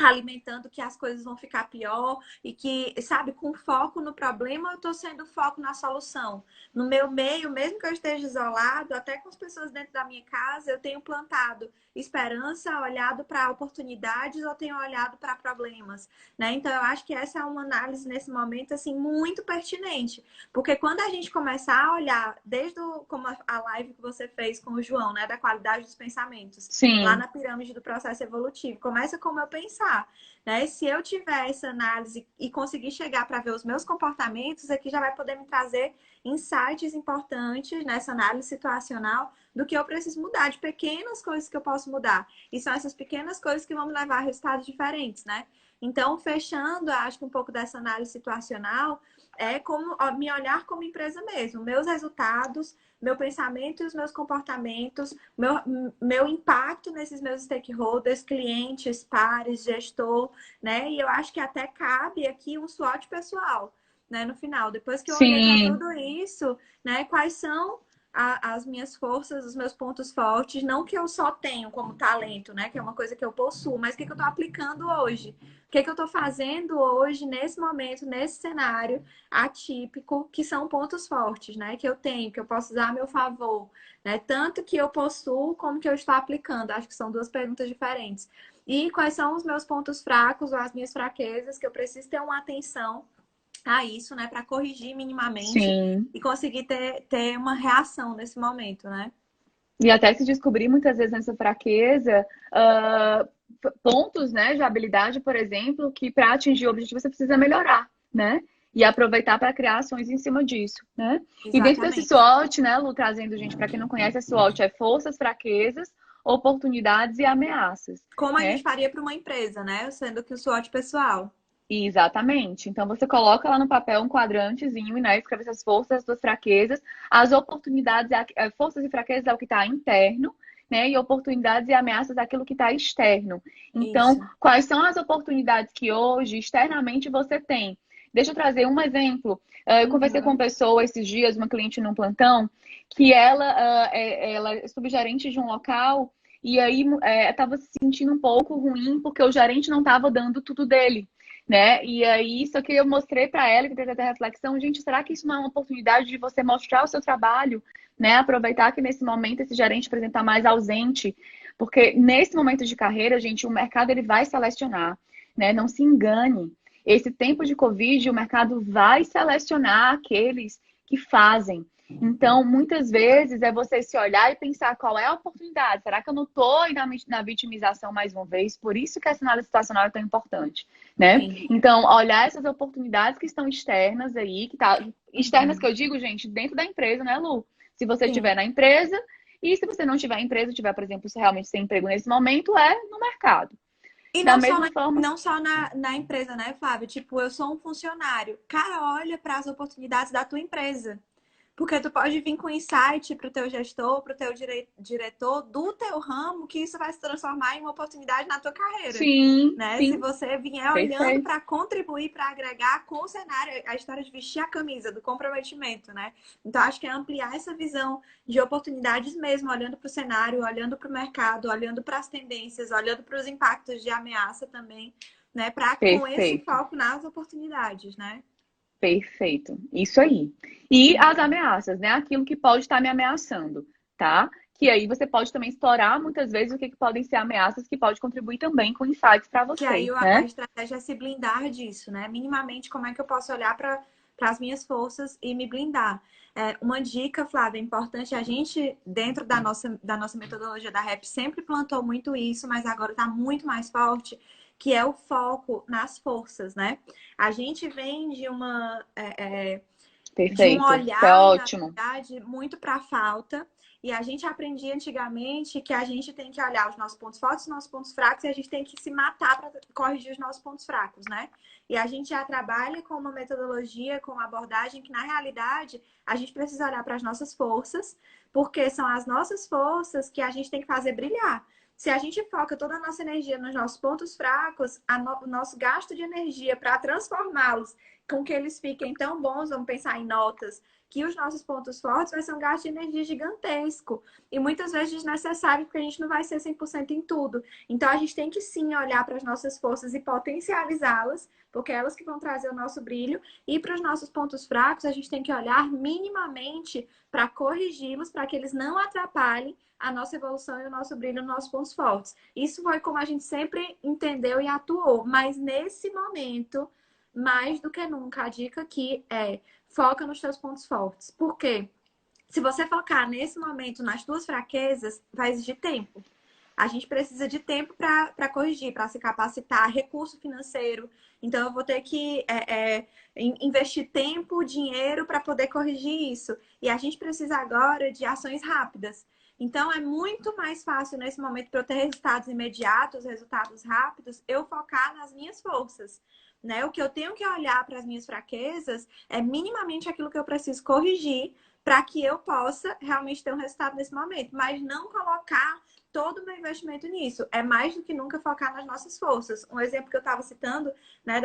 Alimentando que as coisas vão ficar pior e que, sabe, com foco no problema, eu estou sendo foco na solução. No meu meio, mesmo que eu esteja isolado, até com as pessoas dentro da minha casa, eu tenho plantado esperança, olhado para oportunidades ou tenho olhado para problemas, né? Então, eu acho que essa é uma análise nesse momento, assim, muito pertinente. Porque quando a gente começar a olhar, desde como a live que você fez com o João, né, da qualidade dos pensamentos, lá Sim, na pirâmide do processo evolutivo, começa como eu pensar, né? Se eu tiver essa análise e conseguir chegar para ver os meus comportamentos, aqui já vai poder me trazer insights importantes nessa análise situacional do que eu preciso mudar, de pequenas coisas que eu posso mudar. E são essas pequenas coisas que vão me levar a resultados diferentes, né? Então, fechando, acho que um pouco dessa análise situacional é como me olhar como empresa mesmo, meus resultados, meu pensamento e os meus comportamentos, meu impacto nesses meus stakeholders, clientes, pares, gestor, né? E eu acho que até cabe aqui um SWOT pessoal, né? No final, depois que eu olhei para sim. tudo isso, né? Quais são as minhas forças, os meus pontos fortes, não que eu só tenho como talento, né? Que é uma coisa que eu possuo, mas o que eu estou aplicando hoje? O que eu estou fazendo hoje, nesse momento, nesse cenário atípico, que são pontos fortes, né? Que eu tenho, que eu posso usar a meu favor, né? Tanto que eu possuo, como que eu estou aplicando. Acho que são duas perguntas diferentes. E quais são os meus pontos fracos ou as minhas fraquezas, que eu preciso ter uma atenção a isso, né? Para corrigir minimamente Sim. e conseguir ter uma reação nesse momento, né? E até se descobrir muitas vezes nessa fraqueza, pontos, né, de habilidade, por exemplo, que para atingir o objetivo você precisa melhorar, né? E aproveitar para criar ações em cima disso, né? E dentro desse Exatamente. SWOT, né, Lu, trazendo, gente, para quem não conhece, a SWOT é forças, fraquezas, oportunidades e ameaças, Como a gente né? faria para uma empresa, né? Sendo que o SWOT pessoal. Exatamente. Então você coloca lá no papel um quadrantezinho e né, escreve essas forças, as suas fraquezas, as oportunidades, forças e fraquezas é o que está interno, né? E oportunidades e ameaças é aquilo que está externo. Então, Isso. quais são as oportunidades que hoje externamente você tem? Deixa eu trazer um exemplo. Eu conversei com uma Uhum. pessoa esses dias, uma cliente num plantão, que ela é subgerente de um local e aí estava se sentindo um pouco ruim porque o gerente não estava dando tudo dele, né? E aí, isso que eu mostrei para ela, que teve até reflexão, gente, será que isso não é uma oportunidade de você mostrar o seu trabalho, né? Aproveitar que nesse momento esse gerente, por exemplo, está mais ausente, porque nesse momento de carreira, gente, o mercado ele vai selecionar, né? Não se engane. Esse tempo de Covid, o mercado vai selecionar aqueles que fazem. Então, muitas vezes é você se olhar e pensar qual é a oportunidade. Será que eu não estou na vitimização mais uma vez? Por isso que essa análise situacional é tão importante, né? Sim. Então, olhar essas oportunidades que estão externas aí, que tá externas que Uhum. eu digo, gente, dentro da empresa, né, Lu? Se você estiver Sim. na empresa e se você não tiver empresa, tiver, por exemplo, se realmente sem emprego nesse momento, é no mercado. E Da não só, mesma forma, não só na empresa, né, Flávio? Tipo, eu sou um funcionário. Cara, olha para as oportunidades da tua empresa. Porque tu pode vir com insight para o teu gestor, para o teu diretor do teu ramo, que isso vai se transformar em uma oportunidade na tua carreira. sim, Né? Se sim, você vier olhando perfeito, para contribuir, para agregar com o cenário, a história de vestir a camisa, do comprometimento, né? Então, acho que é ampliar essa visão de oportunidades mesmo, olhando para o cenário, olhando para o mercado, olhando para as tendências, olhando para os impactos de ameaça também, né? Para com esse perfeito. foco nas oportunidades, né? Perfeito, isso aí. E as Uhum. ameaças, né? Aquilo que pode estar me ameaçando, tá? Que aí você pode também explorar muitas vezes o que podem ser ameaças que pode contribuir também com insights para Que aí você, a né? estratégia é se blindar disso, né? Minimamente, como é que eu posso olhar para as minhas forças e me blindar? Uma dica, Flávia, importante, a gente, dentro da nossa metodologia da REP, sempre plantou muito isso, mas agora está muito mais forte, que é o foco nas forças, né? A gente vem de um Perfeito. Isso é olhar, na ótimo. verdade, muito para a falta E a gente aprendia antigamente que a gente tem que olhar os nossos pontos fortes, os nossos pontos fracos, e a gente tem que se matar para corrigir os nossos pontos fracos, né? E a gente já trabalha com uma metodologia, com uma abordagem que, na realidade, a gente precisa olhar para as nossas forças, porque são as nossas forças que a gente tem que fazer brilhar. Se a gente foca toda a nossa energia nos nossos pontos fracos, o nosso gasto de energia para transformá-los com que eles fiquem tão bons, vamos pensar em notas, que os nossos pontos fortes vai ser um gasto de energia gigantesco. E muitas vezes desnecessário, porque a gente não vai ser 100% em tudo. Então, a gente tem que sim olhar para as nossas forças e potencializá-las, porque é elas que vão trazer o nosso brilho. E para os nossos pontos fracos, a gente tem que olhar minimamente para corrigi-los, para que eles não atrapalhem a nossa evolução e o nosso brilho nos nossos pontos fortes. Isso foi como a gente sempre entendeu e atuou. Mas nesse momento, mais do que nunca, a dica aqui é foca nos teus pontos fortes. Por quê? Se você focar nesse momento nas tuas fraquezas, vai exigir tempo. A gente precisa de tempo para corrigir, para se capacitar, recurso financeiro. Então, eu vou ter que investir tempo, dinheiro para poder corrigir isso. E a gente precisa agora de ações rápidas. Então, é muito mais fácil nesse momento para eu ter resultados imediatos, resultados rápidos, eu focar nas minhas forças. Né? O que eu tenho que olhar para as minhas fraquezas é minimamente aquilo que eu preciso corrigir para que eu possa realmente ter um resultado nesse momento. Mas não colocar todo o meu investimento nisso. É mais do que nunca focar nas nossas forças. Um exemplo que eu estava citando, né,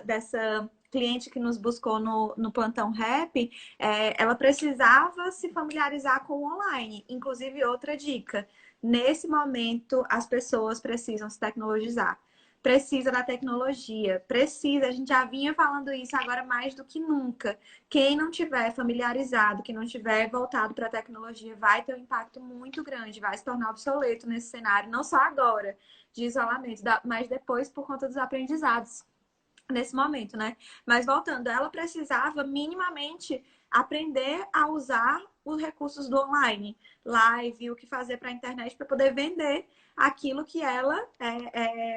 dessa cliente que nos buscou no Plantão Rap, ela precisava se familiarizar com o online. Inclusive, outra dica. Nesse momento, as pessoas precisam se tecnologizar. Precisa da tecnologia, precisa, a gente já vinha falando isso agora mais do que nunca. Quem não tiver familiarizado, quem não tiver voltado para a tecnologia, vai ter um impacto muito grande, vai se tornar obsoleto nesse cenário, não só agora de isolamento, mas depois por conta dos aprendizados nesse momento, né? Mas voltando, ela precisava minimamente aprender a usar os recursos do online, live, o que fazer para a internet para poder vender aquilo que ela Precisava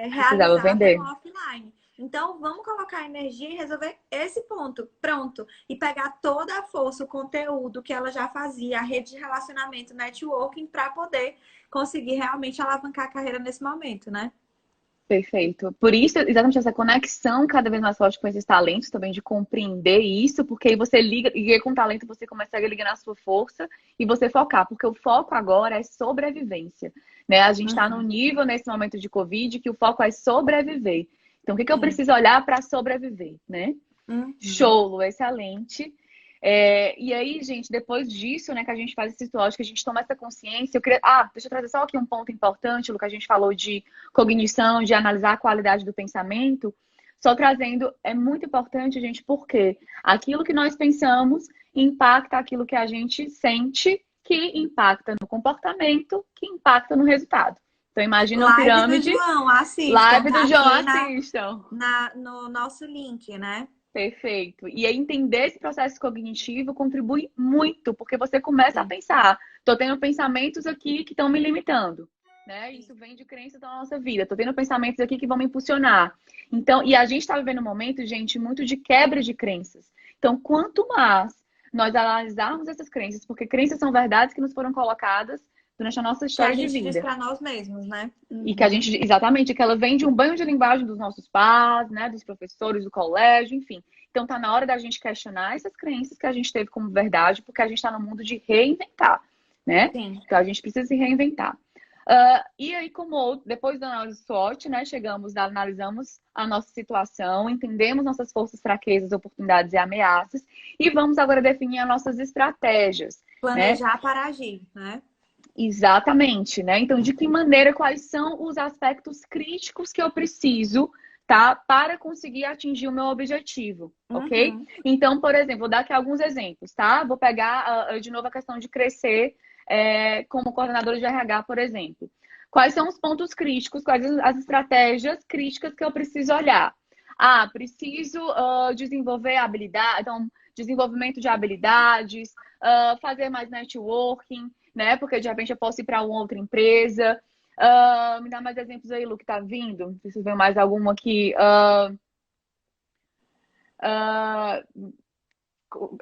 realizava no vender. offline. Então, vamos colocar energia e resolver esse ponto, pronto. E pegar toda a força, o conteúdo que ela já fazia, a rede de relacionamento, networking, para poder conseguir realmente alavancar a carreira nesse momento, né? Perfeito. Por isso, exatamente essa conexão cada vez mais forte com esses talentos também, de compreender isso, porque aí você liga, e aí com o talento você começa a ligar na sua força e você focar, porque o foco agora é sobrevivência, né? A gente está num nível nesse momento de Covid que o foco é sobreviver. Então, o que eu Sim. preciso olhar para sobreviver, né? Show, Lu, excelente. E aí, gente, depois disso, né, que a gente faz esse ritual, que a gente toma essa consciência, eu queria... deixa eu trazer só aqui um ponto importante, Lu, que a gente falou de cognição, de analisar a qualidade do pensamento, só trazendo, é muito importante, gente, porque aquilo que nós pensamos impacta aquilo que a gente sente, que impacta no comportamento, que impacta no resultado. Então, imagina uma Live do pirâmide, João, assistam, live tá do João, aqui assistam. no nosso link, né? Perfeito. E aí, entender esse processo cognitivo contribui muito, porque você começa a pensar, tô tendo pensamentos aqui que estão me limitando, né? Isso vem de crenças da nossa vida. Tô tendo pensamentos aqui que vão me impulsionar. Então, e a gente está vivendo um momento, gente, muito de quebra de crenças. Então, quanto mais nós analisarmos essas crenças, porque crenças são verdades que nos foram colocadas durante a nossa Que a história de gente diz vida. para nós mesmos, né? E que a gente, exatamente, que ela vem de um banho de linguagem dos nossos pais, né, dos professores do colégio, enfim. Então tá na hora da gente questionar essas crenças que a gente teve como verdade, porque a gente está no mundo de reinventar, né? Sim. Então a gente precisa se reinventar. E aí, como depois da análise SWOT, né, analisamos a nossa situação, entendemos nossas forças, fraquezas, oportunidades e ameaças, e vamos agora definir as nossas estratégias, né? Planejar para agir, né? Exatamente, né? Então, de que maneira, quais são os aspectos críticos que eu preciso, tá? Para conseguir atingir o meu objetivo, ok? Então, por exemplo, vou dar aqui alguns exemplos, tá? Vou pegar de novo a questão de crescer como coordenadora de RH, por exemplo. Quais são os pontos críticos, quais as estratégias críticas que eu preciso olhar? Preciso desenvolver habilidade, então, desenvolvimento de habilidades, fazer mais networking, né? Porque de repente eu posso ir para uma outra empresa. Me dá mais exemplos aí, Lu, que tá vindo. Não sei se vem mais alguma aqui.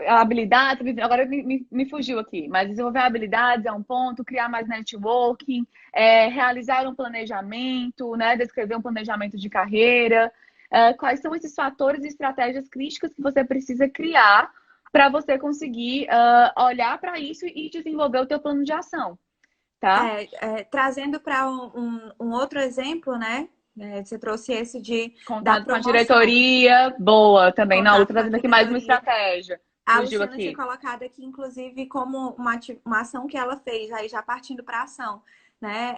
habilidades, agora me fugiu aqui, mas desenvolver habilidades é um ponto, criar mais networking, realizar um planejamento, né? Descrever um planejamento de carreira. Quais são esses fatores e estratégias críticas que você precisa criar para você conseguir olhar para isso e desenvolver o teu plano de ação, tá? Trazendo para um outro exemplo, né? Você trouxe esse da Contato com a promoção. diretoria, boa também. Não, vou Contato com a trazendo aqui mais uma diretoria. estratégia. A Fugiu Luciana tinha aqui. colocado aqui, inclusive, como uma ação que ela fez, aí já partindo para a ação, né?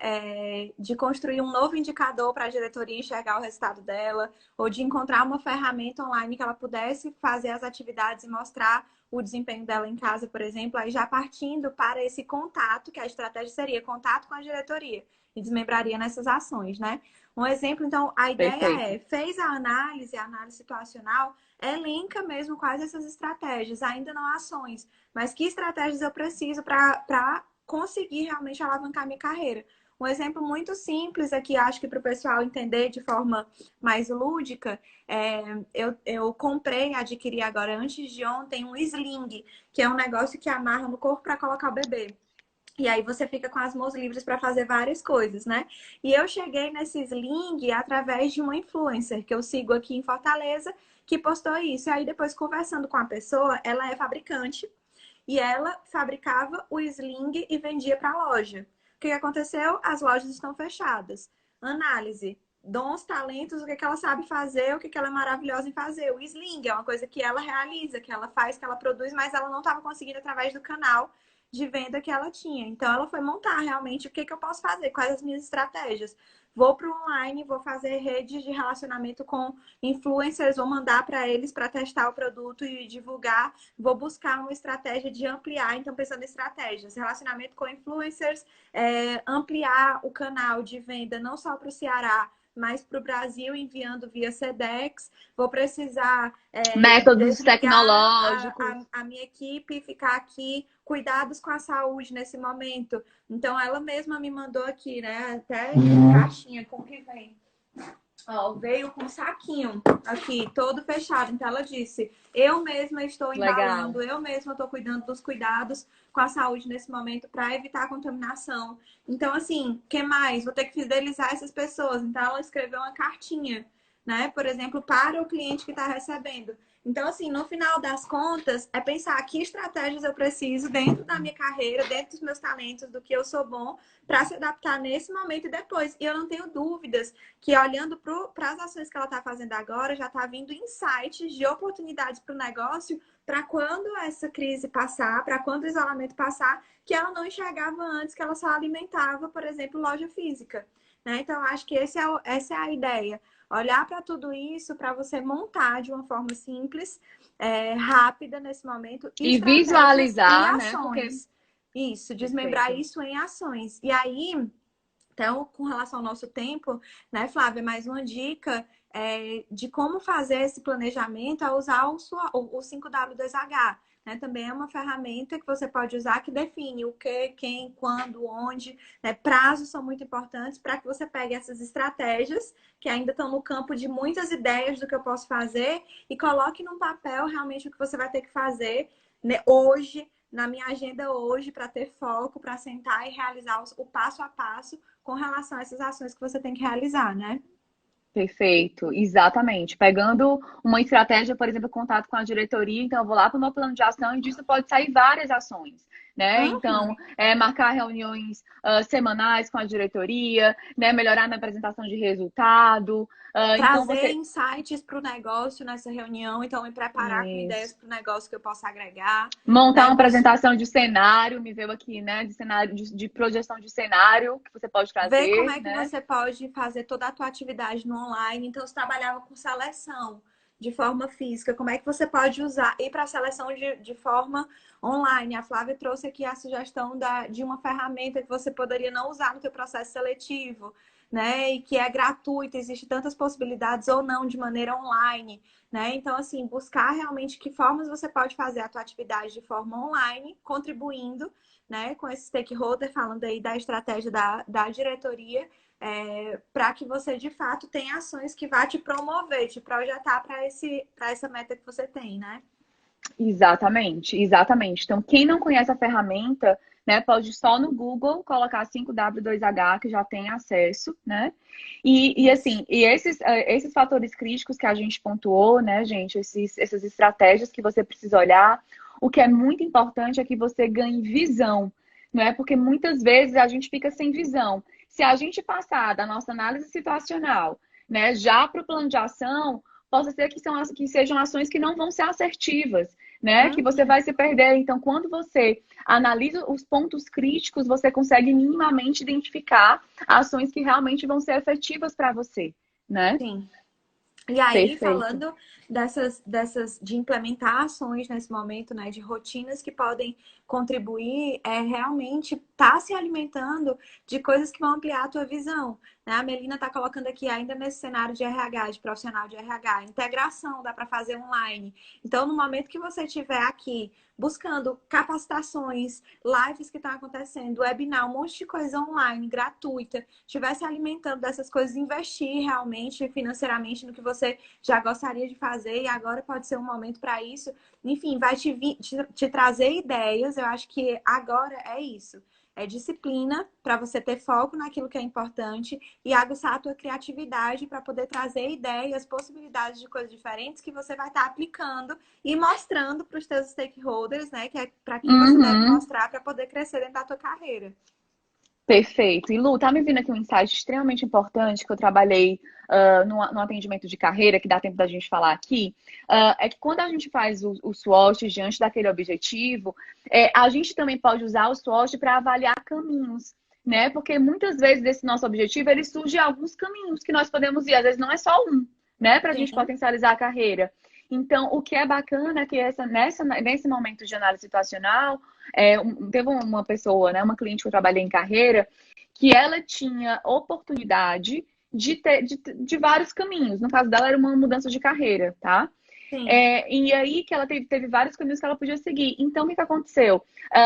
De construir um novo indicador para a diretoria enxergar o resultado dela, ou de encontrar uma ferramenta online que ela pudesse fazer as atividades e mostrar o desempenho dela em casa, por exemplo, aí já partindo para esse contato, que a estratégia seria contato com a diretoria, e desmembraria nessas ações, né? Um exemplo, então, a ideia Perfeito. fez a análise situacional, elenca mesmo quais essas estratégias, ainda não ações, mas que estratégias eu preciso para conseguir realmente alavancar minha carreira. Um exemplo muito simples aqui, acho que para o pessoal entender de forma mais lúdica, eu comprei, adquiri agora antes de ontem um sling, que é um negócio que amarra no corpo para colocar o bebê. E aí você fica com as mãos livres para fazer várias coisas, né? E eu cheguei nesse sling através de uma influencer que eu sigo aqui em Fortaleza, que postou isso. E aí depois conversando com a pessoa, ela é fabricante e ela fabricava o sling e vendia para a loja. O que aconteceu? As lojas estão fechadas. Análise. Dons, talentos, o que ela sabe fazer, o que ela é maravilhosa em fazer. O sling é uma coisa que ela realiza, que ela faz, que ela produz, mas ela não estava conseguindo através do canal de venda que ela tinha. Então, ela foi montar realmente o que eu posso fazer, quais as minhas estratégias. Vou para o online, vou fazer redes de relacionamento com influencers, vou mandar para eles para testar o produto e divulgar. Vou buscar uma estratégia de ampliar, então pensando em estratégias, relacionamento com influencers, ampliar o canal de venda não só para o Ceará, mas para o Brasil, enviando via Sedex. Vou precisar Métodos desligar tecnológicos. a minha equipe, ficar aqui, cuidados com a saúde nesse momento. Então, ela mesma me mandou aqui, né? Até caixinha com o que vem. Ó, veio com um saquinho aqui, todo fechado. Então, ela disse: eu mesma estou Legal. embalando, eu mesma estou cuidando dos cuidados com a saúde nesse momento para evitar a contaminação. Então, assim, o que mais? Vou ter que fidelizar essas pessoas. Então, ela escreveu uma cartinha, né? Por exemplo, para o cliente que está recebendo. Então, assim, no final das contas, é pensar que estratégias eu preciso dentro da minha carreira, dentro dos meus talentos, do que eu sou bom, para se adaptar nesse momento e depois. E eu não tenho dúvidas que, olhando para as ações que ela está fazendo agora, já está vindo insights de oportunidades para o negócio, para quando essa crise passar, para quando o isolamento passar, que ela não enxergava antes, que ela só alimentava, por exemplo, loja física. Né? Então, acho que essa é a ideia. Olhar para tudo isso para você montar de uma forma simples, rápida nesse momento, E estratégias e visualizar, né? Porque. ações. Isso, desmembrar Perfeito. isso em ações. E aí, então, com relação ao nosso tempo, né, Flávia, mais uma dica de como fazer esse planejamento é usar o 5W2H. Né? Também é uma ferramenta que você pode usar que define o que, quem, quando, onde. Né? Prazos são muito importantes para que você pegue essas estratégias que ainda estão no campo de muitas ideias do que eu posso fazer e coloque num papel realmente o que você vai ter que fazer, né, hoje, na minha agenda hoje, para ter foco, para sentar e realizar o passo a passo com relação a essas ações que você tem que realizar, né? Perfeito, exatamente. Pegando uma estratégia, por exemplo, contato com a diretoria, então eu vou lá para o meu plano de ação e disso pode sair várias ações, né? Então, Uhum. marcar reuniões semanais com a diretoria, né? Melhorar na apresentação de resultado. Então, Trazer você. insights para o negócio nessa reunião, então me preparar com ideias Isso. para o negócio que eu possa agregar, Montar né? uma apresentação de cenário, me veio aqui, né? De cenário, de projeção de cenário que você pode Ver como trazer, é que né? você pode fazer toda a tua atividade no online. Então, você trabalhava com seleção de forma física, como é que você pode usar ir para a seleção de forma online. A Flávia trouxe aqui a sugestão de uma ferramenta que você poderia não usar no teu processo seletivo, né? E que é gratuita, existe tantas possibilidades ou não de maneira online, né? Então, assim, buscar realmente que formas você pode fazer a tua atividade de forma online, contribuindo, né, com esse stakeholder, falando aí da estratégia da diretoria, para que você de fato tenha ações que vá te promover, te projetar para essa meta que você tem, né? Exatamente, exatamente. Então, quem não conhece a ferramenta, né, pode só no Google colocar 5W2H, que já tem acesso, né? E Isso. assim, esses fatores críticos que a gente pontuou, né, gente, essas estratégias que você precisa olhar, o que é muito importante é que você ganhe visão, não é? Porque muitas vezes a gente fica sem visão. Se a gente passar da nossa análise situacional, né, já para o plano de ação, possa ser que sejam ações que não vão ser assertivas, né? Que você Uhum. vai se perder. Então, quando você analisa os pontos críticos, você consegue minimamente identificar ações que realmente vão ser efetivas para você, né? Sim. E aí, Perfeito. falando de implementar ações nesse momento, né, de rotinas que podem contribuir, é realmente estar se alimentando de coisas que vão ampliar a tua visão. Né? A Melina está colocando aqui ainda nesse cenário de RH, de profissional de RH, integração dá para fazer online. Então, no momento que você estiver aqui buscando capacitações, lives que estão acontecendo, webinar, um monte de coisa online, gratuita, estiver se alimentando dessas coisas, investir realmente financeiramente no que você já gostaria de fazer e agora pode ser um momento para isso. Enfim, vai te trazer ideias. Eu acho que agora é isso. É disciplina para você ter foco naquilo que é importante e aguçar a tua criatividade para poder trazer ideias, possibilidades de coisas diferentes que você vai estar aplicando e mostrando para os teus stakeholders, né? Que é para quem você deve Uhum. mostrar para poder crescer dentro da tua carreira. Perfeito. E Lu, tá me vindo aqui um insight extremamente importante que eu trabalhei no atendimento de carreira, que dá tempo da gente falar aqui, é que quando a gente faz o SWOT diante daquele objetivo, a gente também pode usar o SWOT para avaliar caminhos, né? Porque muitas vezes esse nosso objetivo, ele surge alguns caminhos que nós podemos ir, às vezes não é só um, né? Para a gente Sim. potencializar a carreira. Então, o que é bacana é que nesse momento de análise situacional, teve uma pessoa, né, uma cliente que eu trabalhei em carreira, que ela tinha oportunidade de vários caminhos. No caso dela, era uma mudança de carreira, tá? Sim. E aí que ela teve vários caminhos que ela podia seguir. Então, o que aconteceu?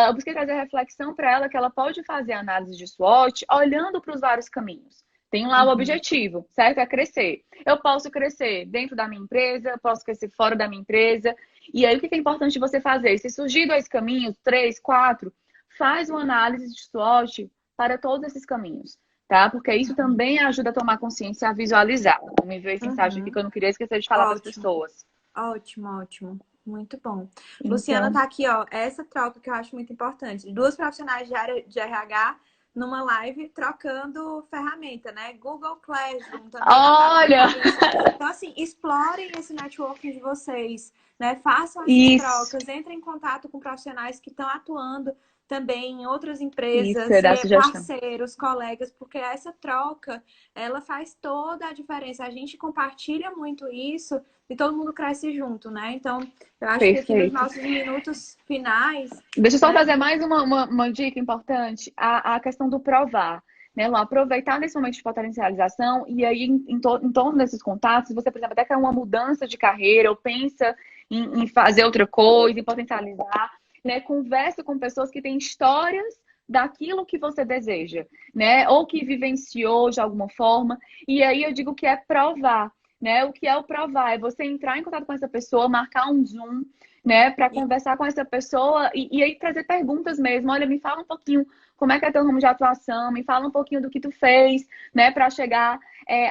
Eu busquei trazer reflexão para ela que ela pode fazer análise de SWOT olhando para os vários caminhos. Tem lá o Uhum. objetivo, certo? É crescer. Eu posso crescer dentro da minha empresa, eu posso crescer fora da minha empresa. E aí, o que é importante você fazer? Se surgir dois caminhos, três, quatro, faz uma análise de SWOT para todos esses caminhos, tá? Porque isso também ajuda a tomar consciência, a visualizar. Me veio esse insight aqui Uhum. que eu não queria esquecer de falar para as Ótimo. pessoas. Ótimo, ótimo. Muito bom. Luciana Então, tá aqui, ó. Essa troca que eu acho muito importante. Duas profissionais de área de RH numa live trocando ferramenta, né? Google Classroom também dá para olha, aplicar isso. Então, assim, explorem esse networking de vocês, né? Façam essas isso, trocas, entrem em contato com profissionais que estão atuando também em outras isso empresas, é da sugestão. parceiros, colegas, porque essa troca, ela faz toda a diferença. A gente compartilha muito isso e todo mundo cresce junto, né? Então, eu acho que aqui nos Perfeito. nossos minutos finais, Deixa eu só né? trazer mais uma dica importante, a questão do provar. Né, Lu? Aproveitar nesse momento de potencialização e aí em torno desses contatos, você, por exemplo, até quer uma mudança de carreira ou pensa em fazer outra coisa, em potencializar, né? Converse com pessoas que têm histórias daquilo que você deseja, né? Ou que vivenciou de alguma forma. E aí eu digo que é provar, né? O que é o provar? É você entrar em contato com essa pessoa, marcar um Zoom, né, para E conversar com essa pessoa e aí trazer perguntas mesmo. Olha, me fala um pouquinho como é que é teu ramo de atuação, me fala um pouquinho do que tu fez, né, para chegar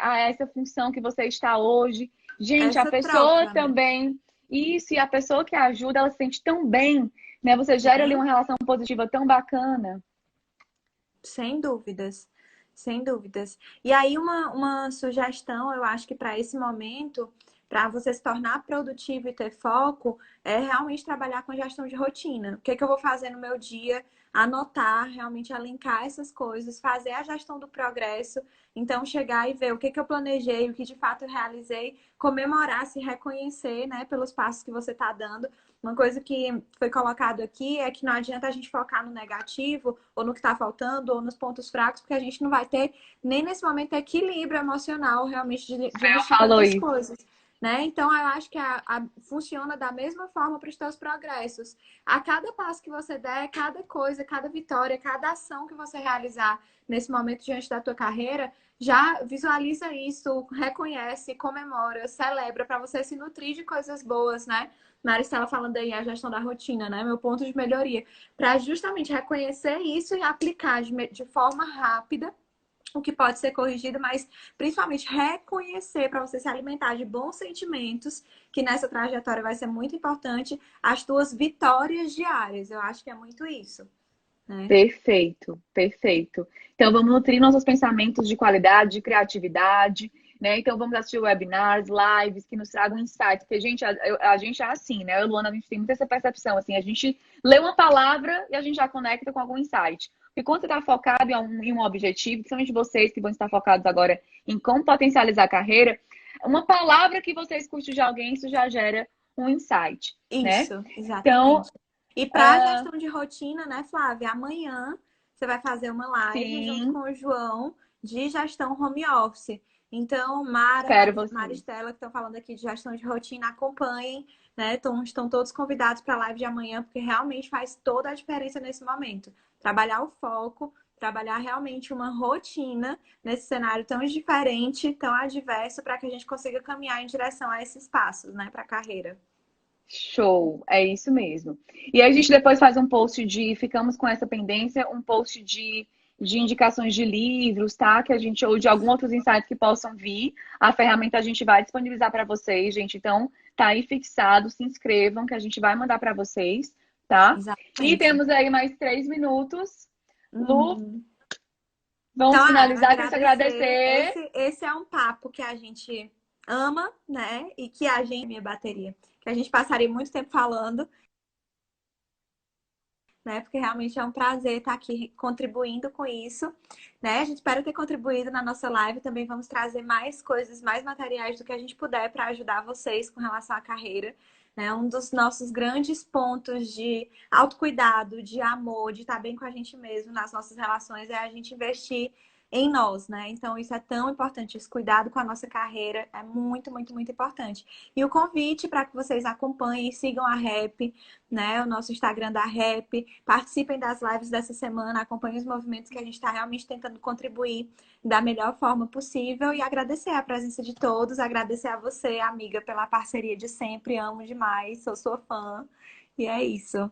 a essa função que você está hoje. Gente, a essa pessoa troca, né? também, isso, e a pessoa que ajuda, ela se sente tão bem, né? Você gera ali Sim, uma relação positiva tão bacana. sem dúvidas. Sem dúvidas. E aí, uma sugestão, eu acho que para esse momento, para você se tornar produtivo e ter foco, é realmente trabalhar com gestão de rotina. O que que eu vou fazer no meu dia? Anotar, realmente elencar essas coisas, fazer a gestão do progresso. Então, chegar e ver o que que eu planejei, o que de fato eu realizei, comemorar, se reconhecer, né, pelos passos que você está dando. Uma coisa que foi colocado aqui é que não adianta a gente focar no negativo, ou no que está faltando, ou nos pontos fracos, porque a gente não vai ter nem nesse momento equilíbrio emocional realmente diante de Falou tantas isso. coisas. né? Então, eu acho que funciona da mesma forma para os teus progressos. A cada passo que você der, cada coisa, cada vitória, cada ação que você realizar nesse momento diante da tua carreira, já visualiza isso, reconhece, comemora, celebra para você se nutrir de coisas boas, né? Maristela falando aí a gestão da rotina, né? Meu ponto de melhoria. Para justamente reconhecer isso e aplicar de forma rápida o que pode ser corrigido, mas principalmente reconhecer para você se alimentar de bons sentimentos, que nessa trajetória vai ser muito importante, as tuas vitórias diárias. Eu acho que é muito isso, né? Perfeito, perfeito. Então, vamos nutrir nossos pensamentos de qualidade, de criatividade, né? Então, vamos assistir webinars, lives que nos tragam insights. Porque, gente, a gente é assim, né? Eu e Luana, a gente tem muita essa percepção, assim, a gente lê uma palavra e a gente já conecta com algum insight. Porque quando você está focado em um objetivo, principalmente vocês que vão estar focados agora em como potencializar a carreira, uma palavra que você escute de alguém, isso já gera um insight, né? Isso, Então, exatamente. E para a gestão de rotina, né, Flávia? Amanhã você vai fazer uma live junto com sim, o João de gestão home office. Então, Mara, espero vocês. Maristela, que estão falando aqui de gestão de rotina, acompanhem, né? Estão todos convidados para a live de amanhã, porque realmente faz toda a diferença nesse momento. Trabalhar o foco, trabalhar realmente uma rotina nesse cenário tão diferente, tão adverso, para que a gente consiga caminhar em direção a esses passos, né, para a carreira. Show, é isso mesmo. E aí a gente depois faz um post de, ficamos com essa pendência, um post de indicações de livros, tá? Que a gente, ou de alguns outros insights que possam vir. A ferramenta a gente vai disponibilizar para vocês, gente. Então, tá aí fixado, se inscrevam, que a gente vai mandar para vocês, tá? E Exatamente. temos aí mais 3 minutos. Lu, Uhum. Então, vamos finalizar. Queria te agradecer. agradecer. Esse é um papo que a gente ama, né? E que a gente, minha bateria, que a gente passaria muito tempo falando, né? Porque realmente é um prazer estar aqui contribuindo com isso, né? A gente espera ter contribuído na nossa live. Também vamos trazer mais coisas, mais materiais do que a gente puder para ajudar vocês com relação à carreira. Né? Um dos nossos grandes pontos de autocuidado, de amor, de estar bem com a gente mesmo nas nossas relações é a gente investir em nós, né? Então isso é tão importante, esse cuidado com a nossa carreira é muito, muito, muito importante. E o convite para que vocês acompanhem e sigam a Rap, né? O nosso Instagram da Rap, participem das lives dessa semana, acompanhem os movimentos que a gente está realmente tentando contribuir da melhor forma possível e agradecer a presença de todos, agradecer a você, amiga, pela parceria de sempre, amo demais, sou sua fã. E é isso.